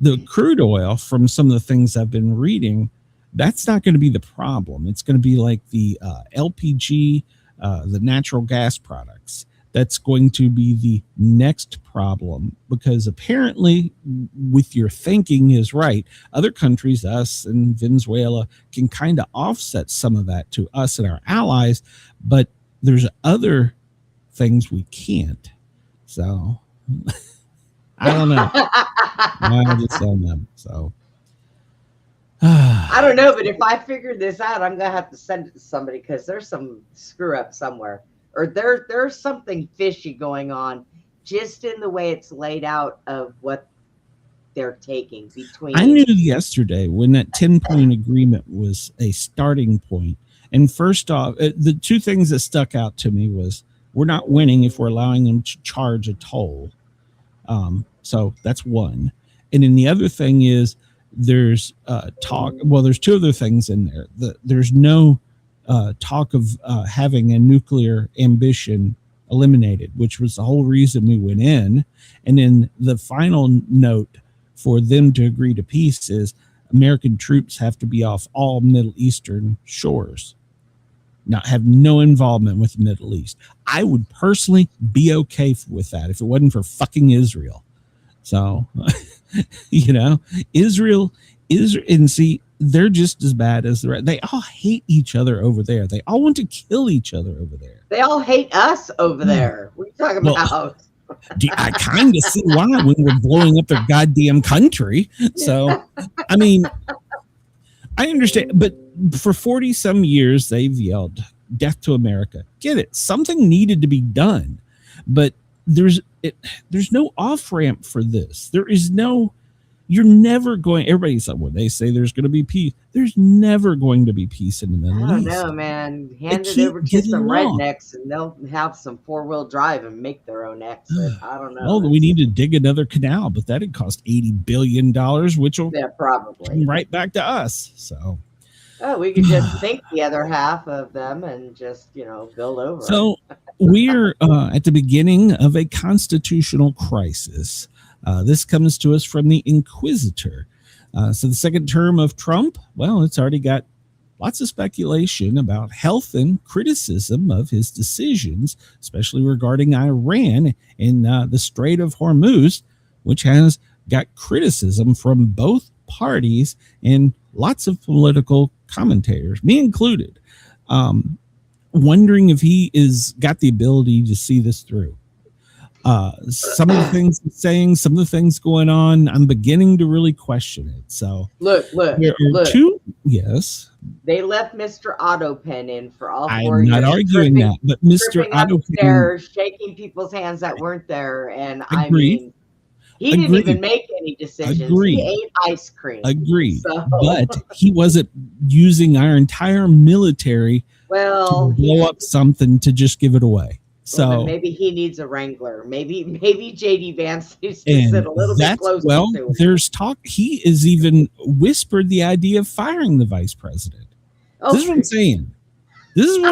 E: the crude oil, from some of the things I've been reading, that's not going to be the problem. It's going to be like the LPG, the natural gas products. That's going to be the next problem, because apparently, with your thinking is right, other countries, us and Venezuela, can kind of offset some of that to us and our allies, but there's other things we can't. So I don't know. I just don't know. So
F: I don't know, but if I figure this out, I'm gonna have to send it to somebody, because there's some screw up somewhere, or there's something fishy going on just in the way it's laid out of what they're taking between.
E: I knew yesterday when that 10-point agreement was a starting point. And first off, the two things that stuck out to me was, we're not winning if we're allowing them to charge a toll. So that's one. And then the other thing is, there's talk. Well, there's two other things in there. There's no talk of having a nuclear ambition eliminated, which was the whole reason we went in. And then the final note for them to agree to peace is American troops have to be off all Middle Eastern shores, not have no involvement with the Middle East. I would personally be okay with that if it wasn't for fucking Israel. So, Israel, and see, they're just as bad as the rest. They all hate each other over there. They all want to kill each other over there.
F: They all hate us over there. What are you talking about?
E: I kind of see why when we're blowing up their goddamn country. So, I mean, I understand, but for 40 some years, they've yelled death to America. Get it. Something needed to be done, but there's no off ramp for this. There is no, you're never going, everybody's like, when they say there's going to be peace, there's never going to be peace in the Middle East.
F: I don't know, man. Hand it over to some rednecks and they'll have some 4-wheel drive and make their own exit. I don't know.
E: Well, we need to dig another canal, but that'd cost $80 billion, which will
F: probably
E: come right back to us. So,
F: we could just sink the other half of them and just, build over.
E: So we're at the beginning of a constitutional crisis. This comes to us from the Inquisitor. So the second term of Trump, well, it's already got lots of speculation about health and criticism of his decisions, especially regarding Iran and the Strait of Hormuz, which has got criticism from both parties and lots of political commentators, me included, wondering if he is got the ability to see this through. Some of the things he's saying, some of the things going on, I'm beginning to really question it. So
F: look.
E: Yes.
F: They left Mr. Autopen in for all 4
E: I'm
F: years.
E: not arguing that, but Mr. Autopen
F: shaking people's hands that weren't there, and
E: Agreed.
F: I mean, he didn't even make any decisions.
E: Agreed.
F: He ate ice cream.
E: Agreed.
F: So.
E: But he wasn't using our entire military to blow up something to just give it away. So
F: maybe he needs a wrangler. Maybe JD Vance needs to sit a little bit closer to him.
E: There's talk. He has even whispered the idea of firing the vice president. This is what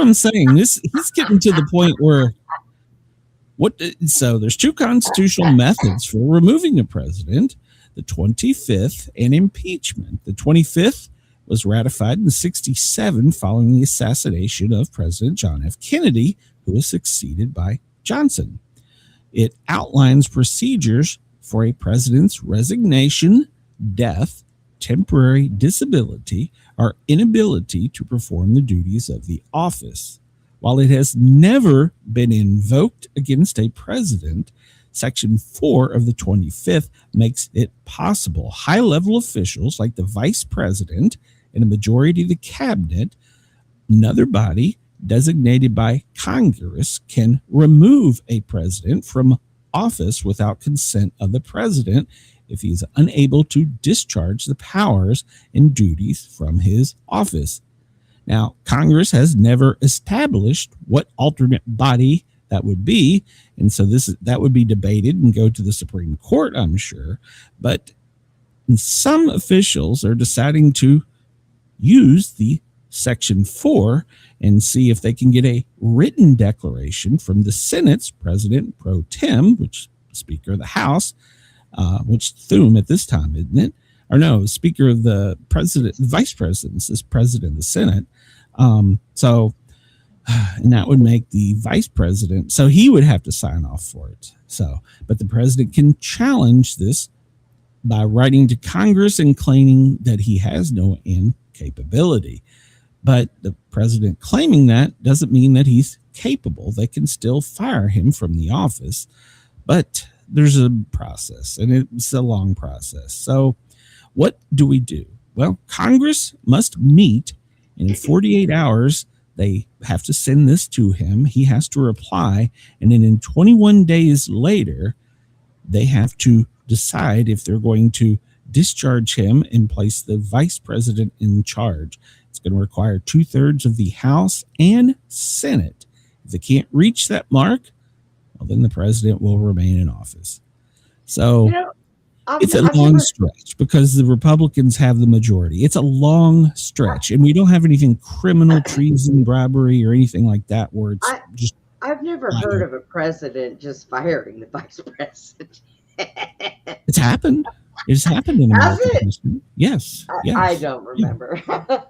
E: I'm saying. He's getting to the point where so there's 2 constitutional methods for removing a president: the 25th and impeachment. The 25th was ratified in 1967 following the assassination of President John F. Kennedy, who was succeeded by Johnson. It outlines procedures for a president's resignation, death, temporary disability, or inability to perform the duties of the office. While it has never been invoked against a president, Section 4 of the 25th makes it possible high-level officials like the vice president and a majority of the cabinet, another body designated by Congress, can remove a president from office without consent of the president if he is unable to discharge the powers and duties from his office. Now, Congress has never established what alternate body that would be, and so that would be debated and go to the Supreme Court, I'm sure. But some officials are deciding to use the Section 4 and see if they can get a written declaration from the Senate's President Pro Tem, which is Speaker of the House, which Thune at this time, isn't it? Or no, Speaker of the President, Vice President is President of the Senate. And that would make the Vice President, so he would have to sign off for it. So, but the President can challenge this by writing to Congress and claiming that he has no incapability. But the president claiming that doesn't mean that he's capable. They can still fire him from the office, but there's a process, and it's a long process. So what do we do? Well, Congress must meet, and in 48 hours, they have to send this to him. He has to reply, and then in 21 days later, they have to decide if they're going to discharge him and place the vice president in charge. It's going to require 2/3 of the House and Senate. If they can't reach that mark, well, then the president will remain in office. So it's a long stretch because the Republicans have the majority. It's a long stretch, and we don't have anything criminal, treason, bribery, or anything like that where it's just.
F: I've never heard of a president just firing the vice president.
E: It's happened. It's happened in American history. Yes.
F: I don't remember.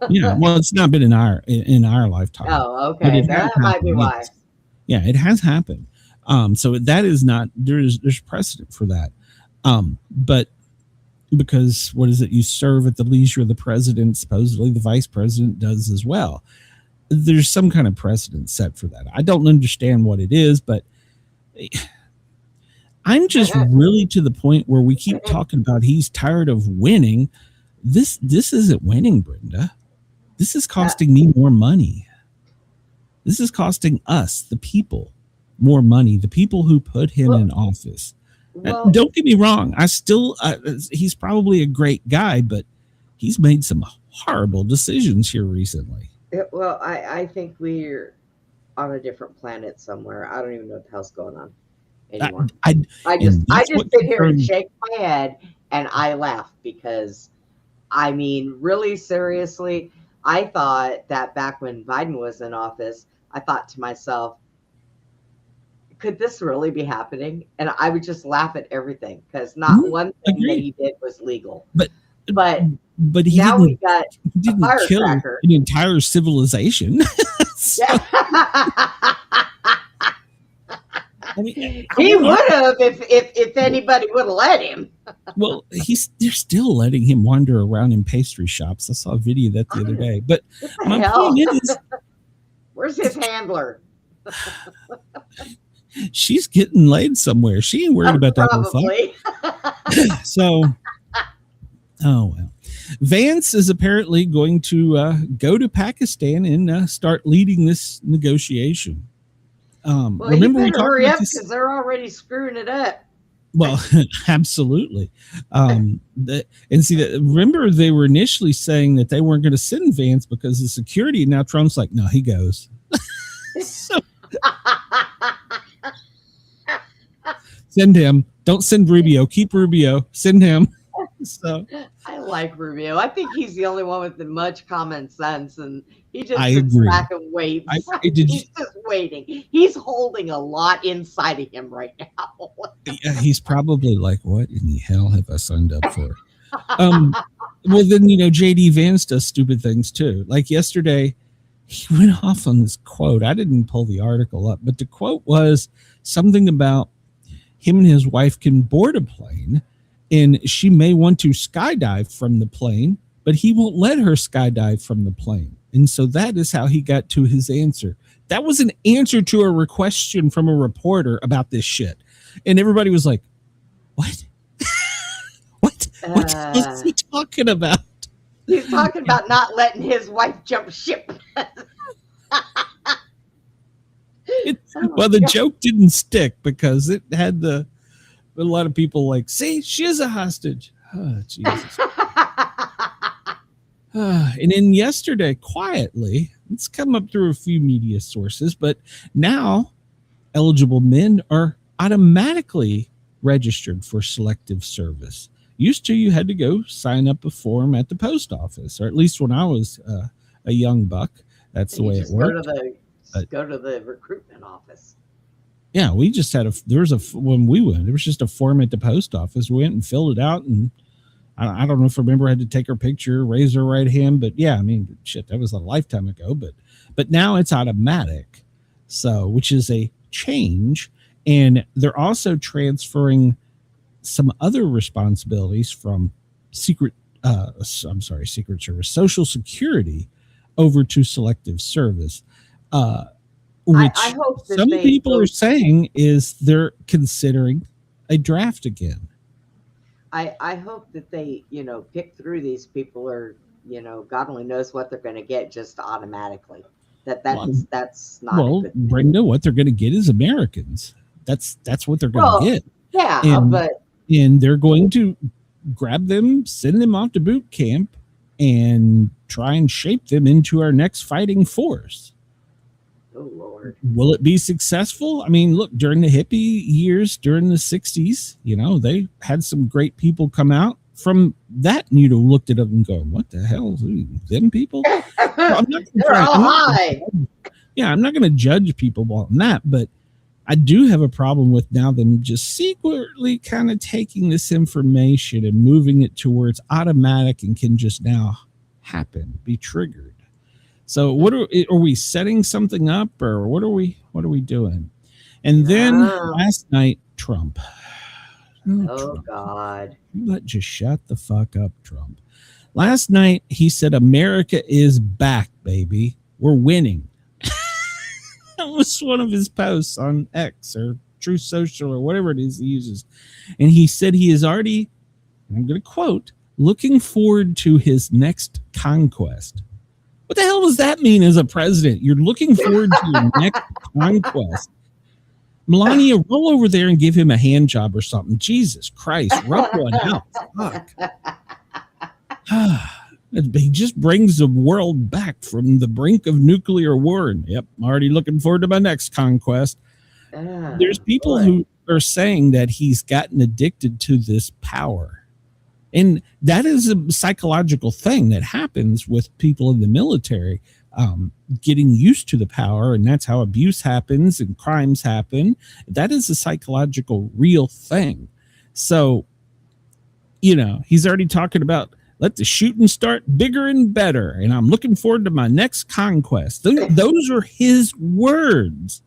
E: Yeah. Well, it's not been in our lifetime.
F: Oh, okay. That might be why.
E: Yeah, it has happened. So that is not there's precedent for that. But because what is it? You serve at the leisure of the president. Supposedly the vice president does as well. There's some kind of precedent set for that. I don't understand what it is, but I'm just really to the point where we keep talking about he's tired of winning. This isn't winning, Brenda. This is costing me more money. This is costing us, the people, more money. The people who put him in office. Well, don't get me wrong. He's probably a great guy, but he's made some horrible decisions here recently.
F: Well, I think we're on a different planet somewhere. I don't even know what the hell's going on anymore. I just sit here and shake my head and I laugh because, I mean, really seriously, I thought that back when Biden was in office, I thought to myself, could this really be happening? And I would just laugh at everything because not one thing that he did was legal. But
E: he
F: now we got
E: didn't kill an entire civilization. I mean,
F: he would have if anybody would have let him.
E: Well, they're still letting him wander around in pastry shops. I saw a video of that the other day. But my point is,
F: where's his handler?
E: She's getting laid somewhere. She ain't worried about that whole fuck. So, oh well. Vance is apparently going to go to Pakistan and start leading this negotiation.
F: Well, remember we hurry up because they're already screwing it up.
E: Well, absolutely. Remember they were initially saying that they weren't going to send Vance because of security. Now Trump's like, no, he goes. So, send him. Don't send Rubio. Keep Rubio. Send him. So
F: I like Rubio. I think he's the only one with much common sense, and he just
E: sits
F: agree. Back and waits. He's just waiting. He's holding a lot inside of him right now.
E: Yeah, he's probably like, "What in the hell have I signed up for?" Well, then JD Vance does stupid things too. Like yesterday, he went off on this quote. I didn't pull the article up, but the quote was something about him and his wife can board a plane. And she may want to skydive from the plane, but he won't let her skydive from the plane. And so that is how he got to his answer. That was an answer to a question from a reporter about this shit. And everybody was like, what? What's he talking about?
F: He's talking about not letting his wife jump ship.
E: Well, the joke didn't stick because it had a lot of people like, see, she is a hostage. Oh, Jesus. And then yesterday, quietly, it's come up through a few media sources, but now eligible men are automatically registered for selective service. Used to, you had to go sign up a form at the post office, or at least when I was a young buck, that's the way it worked.
F: Go to the recruitment office.
E: Yeah, we just had when we went, there was just a form at the post office. We went and filled it out, and I don't know if I remember, I had to take her picture, raise her right hand, but yeah, I mean, shit, that was a lifetime ago, but now it's automatic. So, which is a change, and they're also transferring some other responsibilities from Secret Service, Social Security over to selective service. Which
F: I hope that
E: some people are saying is they're considering a draft again.
F: I hope that they, pick through these people, or, God only knows what they're going to get just automatically. That's not. Well,
E: Brenda, what they're going to get is Americans. That's what they're going to get.
F: Yeah,
E: and they're going to grab them, send them off to boot camp, and try and shape them into our next fighting force.
F: Oh, Lord.
E: Will it be successful? I mean, look, during the hippie years, during the 60s, they had some great people come out from that, and you'd have looked at them and go, what the hell? Them people? I'm not going to judge people on that, but I do have a problem with now them just secretly kind of taking this information and moving it to where it's automatic and can just now happen, be triggered. So what are we setting something up, or what are we doing? And then last night, Trump
F: Oh, God.
E: Just shut the fuck up, Trump. Last night, he said, America is back, baby. We're winning. That was one of his posts on X or True Social or whatever it is he uses. And he said he is already, I'm going to quote, looking forward to his next conquest. What the hell does that mean as a president? You're looking forward to your next conquest. Melania, roll over there and give him a hand job or something. Jesus Christ, rub one out. Fuck. He just brings the world back from the brink of nuclear war. And yep, I'm already looking forward to my next conquest. There's people who are saying that he's gotten addicted to this power. And that is a psychological thing that happens with people in the military, getting used to the power. And that's how abuse happens and crimes happen. That is a psychological real thing. So, he's already talking about, let the shooting start bigger and better. And I'm looking forward to my next conquest. Those are his words.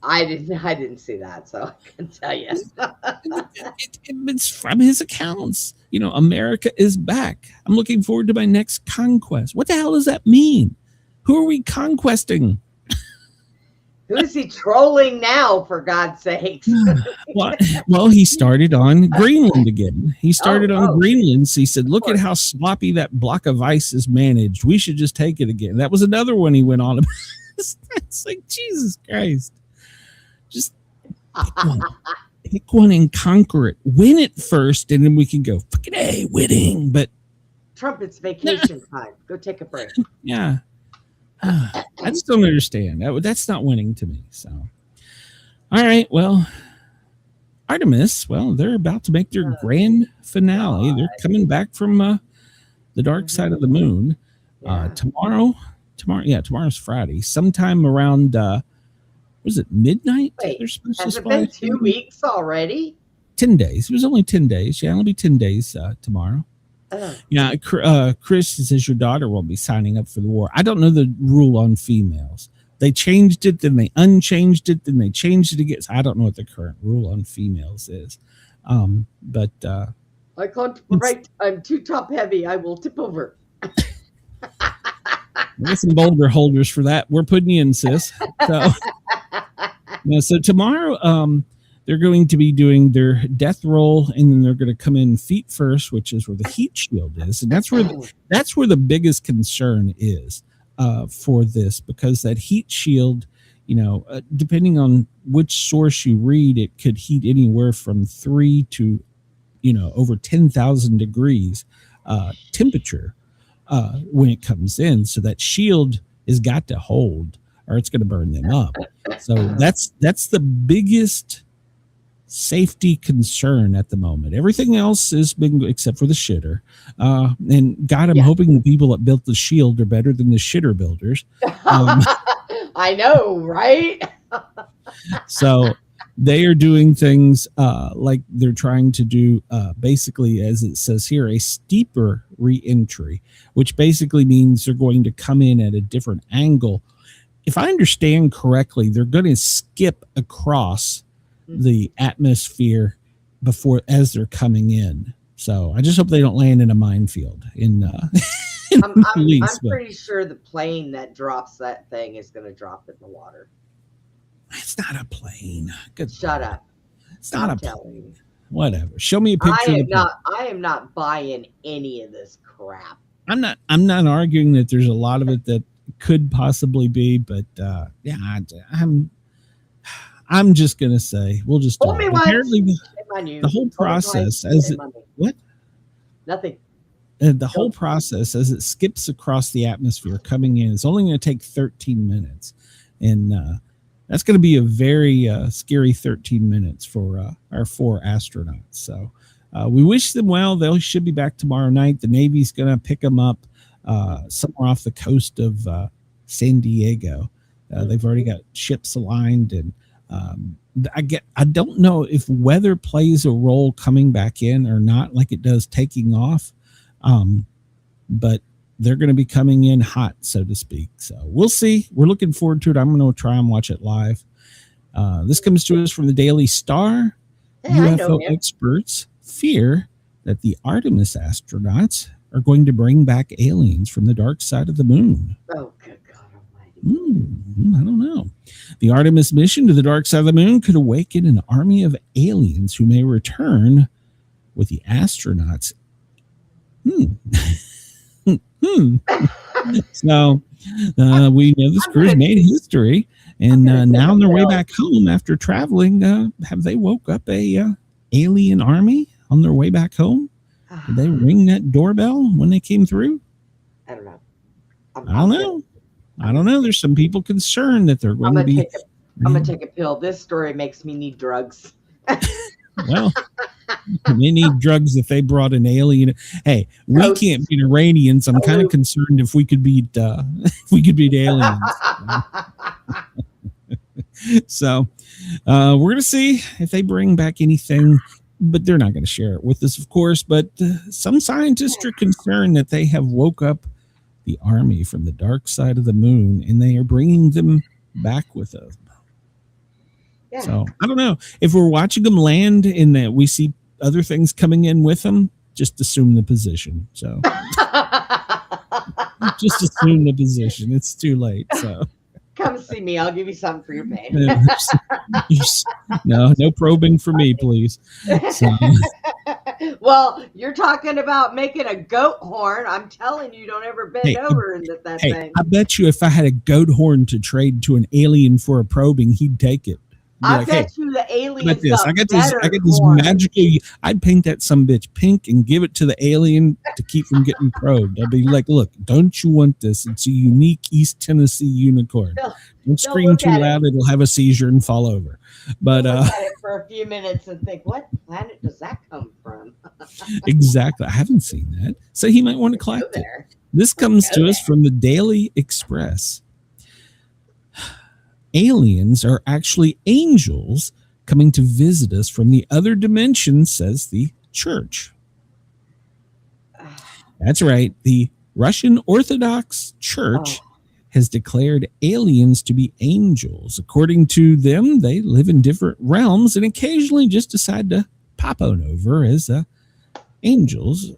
F: I didn't see that, so I can tell you.
E: It's from his accounts. America is back. I'm looking forward to my next conquest. What the hell does that mean? Who are we conquesting?
F: Who is he trolling now, for God's sakes?
E: Well, he started on Greenland again. He started on Greenland. So he said, look at how sloppy that block of ice is managed. We should just take it again. That was another one he went on about. It's like, Jesus Christ. Just pick one and conquer it. Win it first, and then we can go, fucking A, winning. But
F: Trump, it's vacation time. Go take a break.
E: Yeah. I just don't understand. That's not winning to me. So, all right. Well, Artemis, they're about to make their grand finale. They're coming back from the dark side of the moon. Tomorrow's Friday. Sometime around, was it midnight?
F: Wait, has it been 2 weeks already?
E: 10 days. It was only 10 days. Yeah, it'll be 10 days tomorrow. Chris says your daughter won't be signing up for the war. I don't know the rule on females. They changed it, then they unchanged it, then they changed it again. I don't know what the current rule on females is. But
F: I can't write. I'm too top heavy. I will tip over.
E: Get some boulder holders for that. We're putting you in, sis. So tomorrow, they're going to be doing their death roll, and then they're going to come in feet first, which is where the heat shield is, and that's where the biggest concern is for this, because that heat shield, depending on which source you read, it could heat anywhere from 3 to over 10,000 degrees temperature when it comes in. So that shield has got to hold, or it's going to burn them up. So that's the biggest safety concern at the moment. Everything else is big except for the shitter. And God, I'm hoping the people that built the shield are better than the shitter builders.
F: I know, right?
E: So they are doing things like they're trying to do basically, as it says here, a steeper re-entry, which basically means they're going to come in at a different angle. If I understand correctly, they're going to skip across the atmosphere as they're coming in. So I just hope they don't land in a minefield
F: I'm pretty sure the plane that drops that thing is going to drop in the water.
E: It's not a plane.
F: Shut up.
E: It's not a plane. Whatever. Show me a picture.
F: I am not buying any of this crap.
E: I'm not arguing that there's a lot of it that could possibly be, but I'm just gonna say we'll just do it. Apparently, the whole process
F: Nothing.
E: The whole process as it skips across the atmosphere coming in, it's only going to take 13 minutes, and that's going to be a very scary 13 minutes for our 4 astronauts. So we wish them well. They should be back tomorrow night. The Navy's going to pick them up somewhere off the coast of San Diego. They've already got ships aligned, and I don't know if weather plays a role coming back in or not, like it does taking off. But they're going to be coming in hot, so to speak. So we'll see. We're looking forward to it. I'm going to try and watch it live. This comes to us from the Daily Star.
F: I know
E: UFO
F: him.
E: experts fear that the Artemis astronauts are going to bring back aliens from the dark side of the moon.
F: Oh, good God Almighty!
E: I don't know. The Artemis mission to the dark side of the moon could awaken an army of aliens who may return with the astronauts. So we know this crew's made history, and now on their way back home after traveling, have they woke up a alien army on their way back home? Did they ring that doorbell when they came through?
F: I don't know.
E: I don't know. There's some people concerned that they're going to be.
F: I'm gonna take a pill. This story makes me need drugs.
E: Well, they need drugs if they brought an alien. Hey, we can't beat Iranians. I'm kind of concerned if we could beat aliens. So we're gonna see if they bring back anything, but they're not going to share it with us, of course. But some scientists are concerned that they have woke up the army from the dark side of the moon, and they are bringing them back with us. Yeah. So I don't know if we're watching them land and that we see other things coming in with them. Just assume the position. So just assume the position. It's too late. So
F: come see me. I'll give you something for your pain.
E: No probing for me, please. So.
F: Well, you're talking about making a goat horn. I'm telling you, don't ever bend over into that thing.
E: I bet you if I had a goat horn to trade to an alien for a probing, he'd take it.
F: I bet you the aliens
E: I got this magical. I'd paint that sumbitch pink and give it to the alien to keep from getting probed. I'd be like, "Look, don't you want this? It's a unique East Tennessee unicorn. Don't scream too loud; it'll have a seizure and fall over." But
F: look at it for a few minutes and think, "What planet does that come from?"
E: Exactly. I haven't seen that, so he might want to collect it. This comes to us from the Daily Express. Aliens are actually angels coming to visit us from the other dimension, says the church. That's right. The Russian Orthodox Church has declared aliens to be angels. According to them, they live in different realms and occasionally just decide to pop on over as angels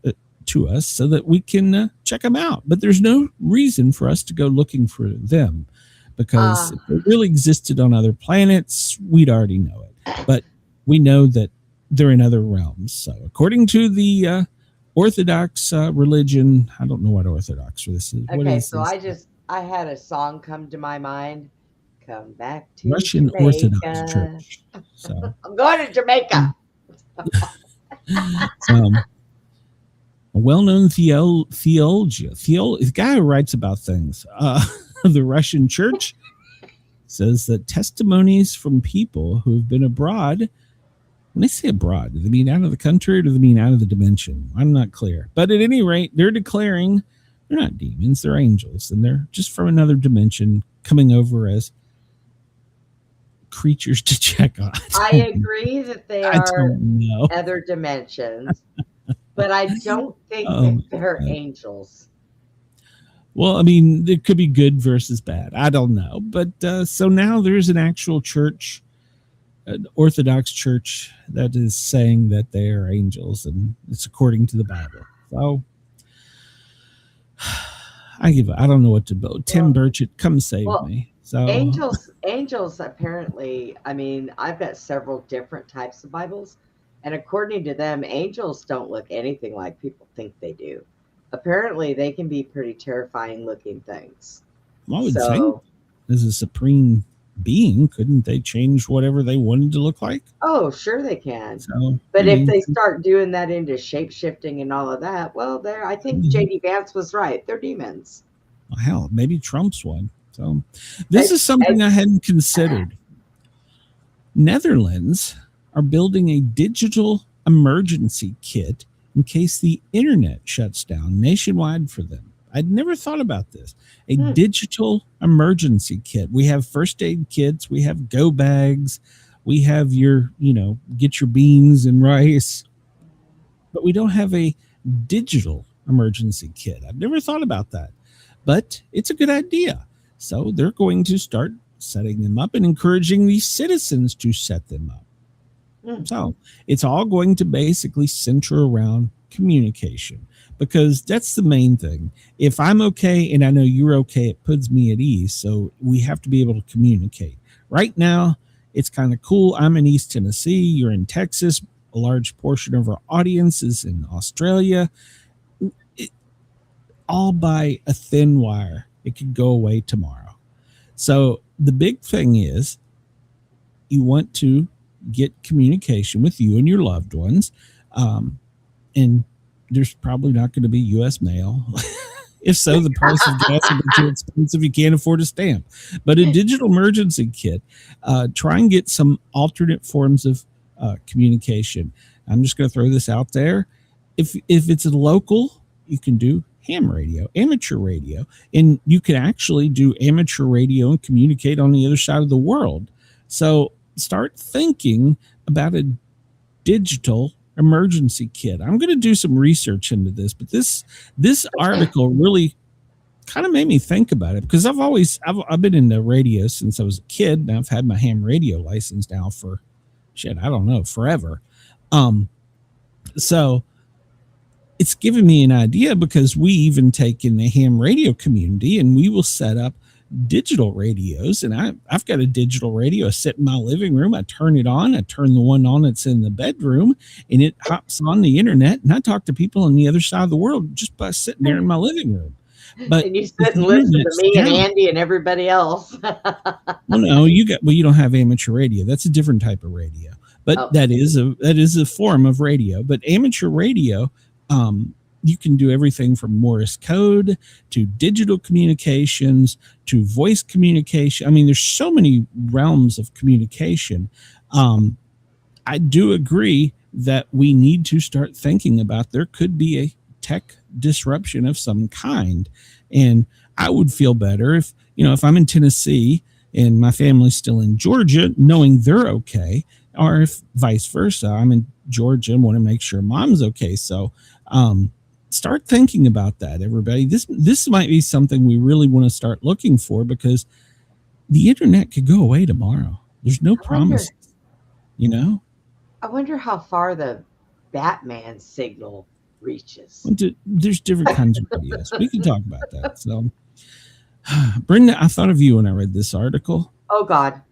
E: to us so that we can check them out. But there's no reason for us to go looking for them. Because if they really existed on other planets, we'd already know it. But we know that they're in other realms. So according to the Orthodox religion, I don't know what Orthodox this is.
F: Okay, so I had a song come to my mind. Come back to
E: Russian
F: Jamaica.
E: Orthodox Church. So
F: I'm going to Jamaica.
E: a well-known theologian, the guy who writes about things. The Russian church says that testimonies from people who have been abroad, when they say abroad, do they mean out of the country or do they mean out of the dimension? I'm not clear. But at any rate, they're declaring they're not demons, they're angels, and they're just from another dimension coming over as creatures to check on.
F: I agree that they are other dimensions, but I don't think that they're angels.
E: Well, I mean, it could be good versus bad. I don't know. But so now there's an actual church, an Orthodox church, that is saying that they are angels, and it's according to the Bible. So I don't know what to build. Tim Burchett, come save me. So
F: angels apparently, I mean, I've got several different types of Bibles, and according to them, angels don't look anything like people think they do. Apparently, they can be pretty terrifying looking things.
E: I would think, as a supreme being, couldn't they change whatever they wanted to look like?
F: Oh, sure they can. But if they start doing that into shape shifting and all of that, well, I think J.D. Vance was right. They're demons.
E: Well, hell, maybe Trump's one. So this is something I hadn't considered. Netherlands are building a digital emergency kit in case the internet shuts down nationwide for them. I'd never thought about this. A digital emergency kit. We have first aid kits. We have go bags. We have your, get your beans and rice. But we don't have a digital emergency kit. I've never thought about that. But it's a good idea. So they're going to start setting them up and encouraging the citizens to set them up. So it's all going to basically center around communication, because that's the main thing. If I'm okay and I know you're okay, it puts me at ease. So we have to be able to communicate. Right now, it's kind of cool. I'm in East Tennessee. You're in Texas. A large portion of our audience is in Australia. All by a thin wire. It could go away tomorrow. So the big thing is you want to get communication with you and your loved ones. And there's probably not going to be U.S. mail. If so, the price of gas will be too expensive. You can't afford a stamp. But a digital emergency kit, try and get some alternate forms of communication. I'm just going to throw this out there. If it's a local, you can do ham radio, amateur radio, and you can actually do amateur radio and communicate on the other side of the world. So start thinking about a digital emergency kit. I'm going to do some research into this, but this article really kind of made me think about it, because I've been in the radio since I was a kid, and I've had my ham radio license now for forever. So it's given me an idea, because we even take in the ham radio community and we will set up digital radios. And I've got a digital radio. I sit in my living room. I turn it on. I turn the one on that's in the bedroom, and it hops on the internet. And I talk to people on the other side of the world just by sitting there in my living room. But
F: and you sit and listen to me and Andy and everybody else.
E: Well, no, you don't have amateur radio. That's a different type of radio. But that is a form of radio. But amateur radio, you can do everything from Morse code to digital communications to voice communication. I mean, there's so many realms of communication. I do agree that we need to start thinking about there could be a tech disruption of some kind. And I would feel better if I'm in Tennessee and my family's still in Georgia, knowing they're okay, or if vice versa, I'm in Georgia and want to make sure mom's okay. So, start thinking about that, everybody. This might be something we really want to start looking for, because the internet could go away tomorrow. There's no promise,
F: I wonder how far the Batman signal reaches.
E: There's different kinds of videos. We can talk about that. So, Brenda, I thought of you when I read this article.
F: Oh, God.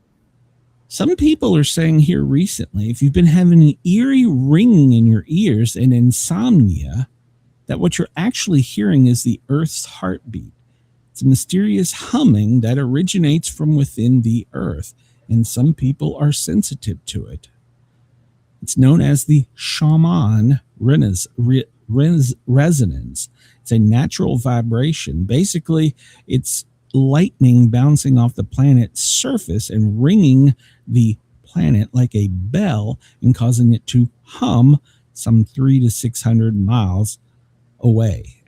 E: Some people are saying here recently, if you've been having an eerie ringing in your ears and insomnia, that what you're actually hearing is the Earth's heartbeat. It's a mysterious humming that originates from within the Earth, and some people are sensitive to it. It's known as the Schumann resonance. It's a natural vibration. Basically, it's lightning bouncing off the planet's surface and ringing the planet like a bell and causing it to hum some 300 to 600 miles away.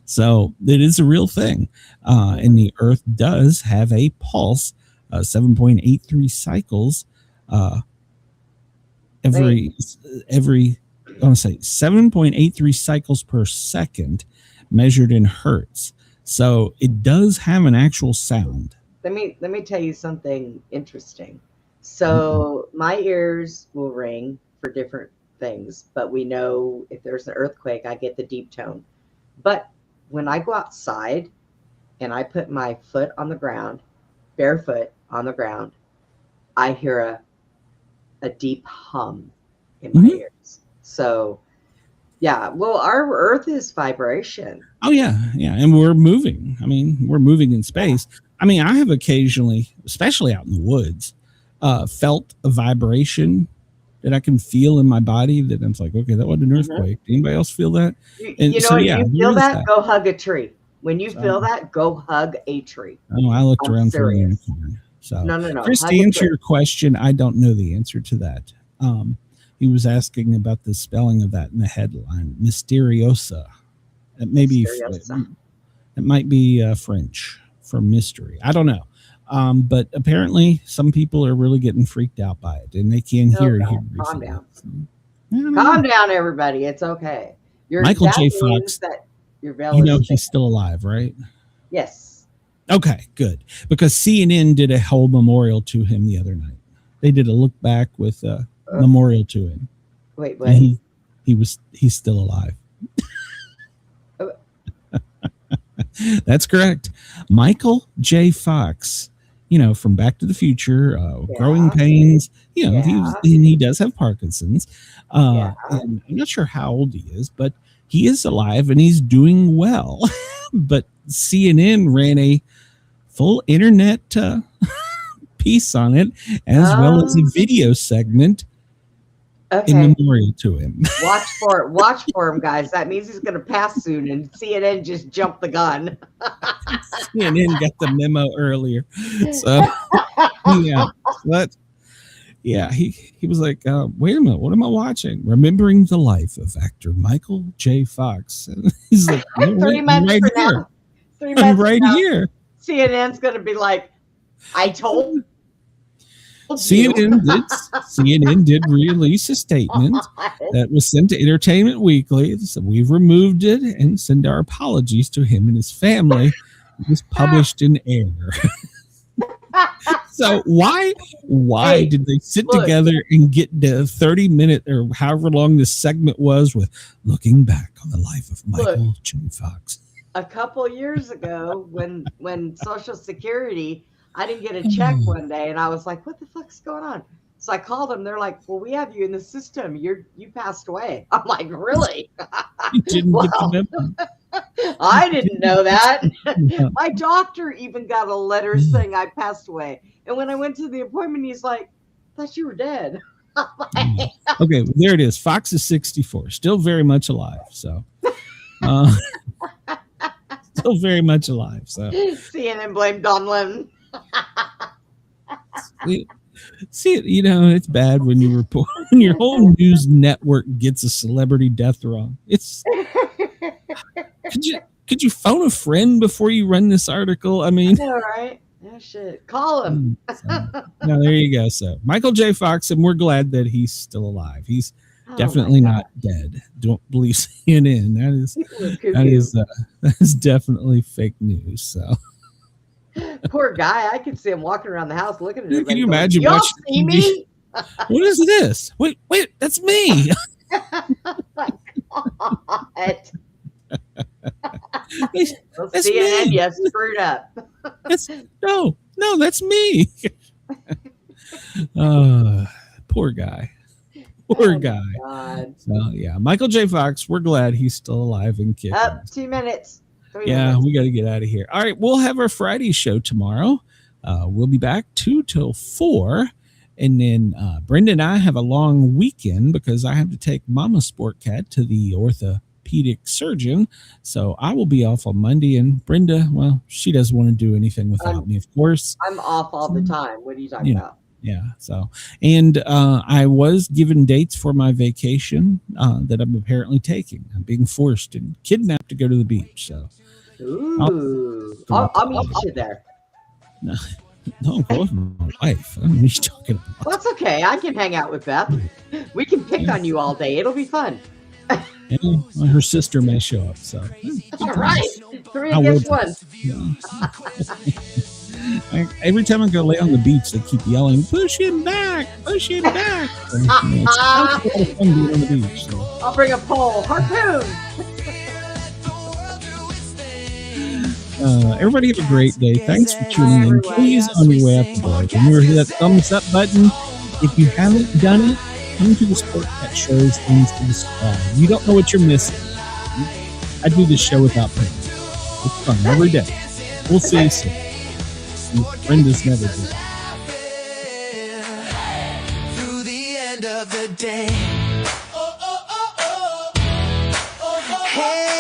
E: So it is a real thing. And the Earth does have a pulse, 7.83 cycles every I want to say 7.83 cycles per second measured in hertz. So it does have an actual sound.
F: Let me tell you something interesting. So my ears will ring for different things, but we know if there's an earthquake, I get the deep tone. But when I go outside and I put my foot on the ground, barefoot on the ground, I hear a deep hum in my ears. So yeah, well, our Earth is vibration.
E: Oh yeah, and we're moving. I mean, we're moving in space. Yeah. I mean, I have occasionally, especially out in the woods, felt a vibration that I can feel in my body that I'm like, okay, that wasn't an earthquake. Anybody else feel that?
F: And so, if you feel that, go hug a tree. When you feel that, go hug a tree.
E: Oh, I looked around for the unicorn. So
F: no.
E: Chris, to answer your question, I don't know the answer to that. He was asking about the spelling of that in the headline, Mysteriosa. It may be, it might be French for mystery. I don't know. But apparently some people are really getting freaked out by it, and they can't hear it here.
F: Calm down. Calm down, everybody. It's okay.
E: Michael J. Fox, he's still alive, right?
F: Yes.
E: Okay, good. Because CNN did a whole memorial to him the other night. They did a look back with memorial to him.
F: Wait,
E: And he's still alive. That's correct. Michael J. Fox, from Back to the Future, Growing Pains, he does have Parkinson's. And I'm not sure how old he is, but he is alive and he's doing well. But CNN ran a full internet piece on it, as well as a video segment in memorial to him.
F: Watch for him, guys. That means he's going to pass soon, and CNN just jumped the gun.
E: CNN got the memo earlier. So, he was like, wait a minute, what am I watching? Remembering the life of actor Michael J. Fox. And he's like,
F: 3 months
E: right
F: from
E: here.
F: now. 3 months
E: I'm right
F: from now,
E: here.
F: CNN's going to be like, I told you.
E: CNN did release a statement that was sent to Entertainment Weekly. So we've removed it and send our apologies to him and his family. It was published in air. So why did they sit together and get the 30-minute or however long this segment was with looking back on the life of Michael J. Fox?
F: A couple years ago, when Social Security, I didn't get a check one day, and I was like, "What the fuck's going on?" So I called them. They're like, "Well, we have you in the system. You passed away." I'm like, "Really?"
E: You didn't get the memo.
F: I didn't know that. My doctor even got a letter saying I passed away. And when I went to the appointment, he's like, "I thought you were dead."
E: Okay, well, there it is. Fox is 64, still very much alive. So, still very much alive. So,
F: CNN blamed Donlin.
E: See, it's bad when you report when your whole news network gets a celebrity death wrong. It's could you phone a friend before you run this article? I mean,
F: all right. Oh shit. Call him.
E: No, there you go. So Michael J. Fox, and we're glad that he's still alive. He's definitely not dead. Don't believe CNN. That is definitely fake news. So
F: poor guy. I could see him walking around the house looking at it.
E: Can you imagine?
F: Y'all see me?
E: What is this? Wait, that's me.
F: Oh my God.
E: That's
F: CNN,
E: me.
F: you screwed up.
E: No, that's me. Poor guy. Poor guy.
F: God.
E: So yeah, Michael J. Fox, we're glad he's still alive and kicking.
F: Up 2 minutes. 3
E: Yeah,
F: minutes.
E: we got to get out of here. All right, we'll have our Friday show tomorrow. We'll be back 2 till 4. And then Brenda and I have a long weekend because I have to take Mama Sportcat to the orthopedic surgeon. So I will be off on Monday. And Brenda, well, she doesn't want to do anything without me, of course.
F: I'm off all the time. What are you talking about?
E: Yeah. So, and I was given dates for my vacation that I'm apparently taking. I'm being forced and kidnapped to go to the beach. So,
F: I'll meet you there.
E: No, go with my wife. I don't know what you're talking about.
F: Well, that's okay. I can hang out with Beth. We can pick on you all day. It'll be fun.
E: Yeah, well, her sister may show up. So,
F: all right. 3
E: I
F: against
E: will.
F: 1.
E: Yeah. Every time I go lay on the beach, they keep yelling, "Push him back! Push him back!" So, it's a lot of fun being on the beach. So.
F: I'll bring a pole. Harpoon.
E: Everybody have a great day. Thanks for tuning in. Please, on your way out the door, remember that thumbs up button. If you haven't done it, come to the Sportcat shows things to subscribe. You don't know what you're missing. I do this show without paying. It's fun every day. We'll see you soon. Brenda's never did.
A: Through the end of the day. Hey.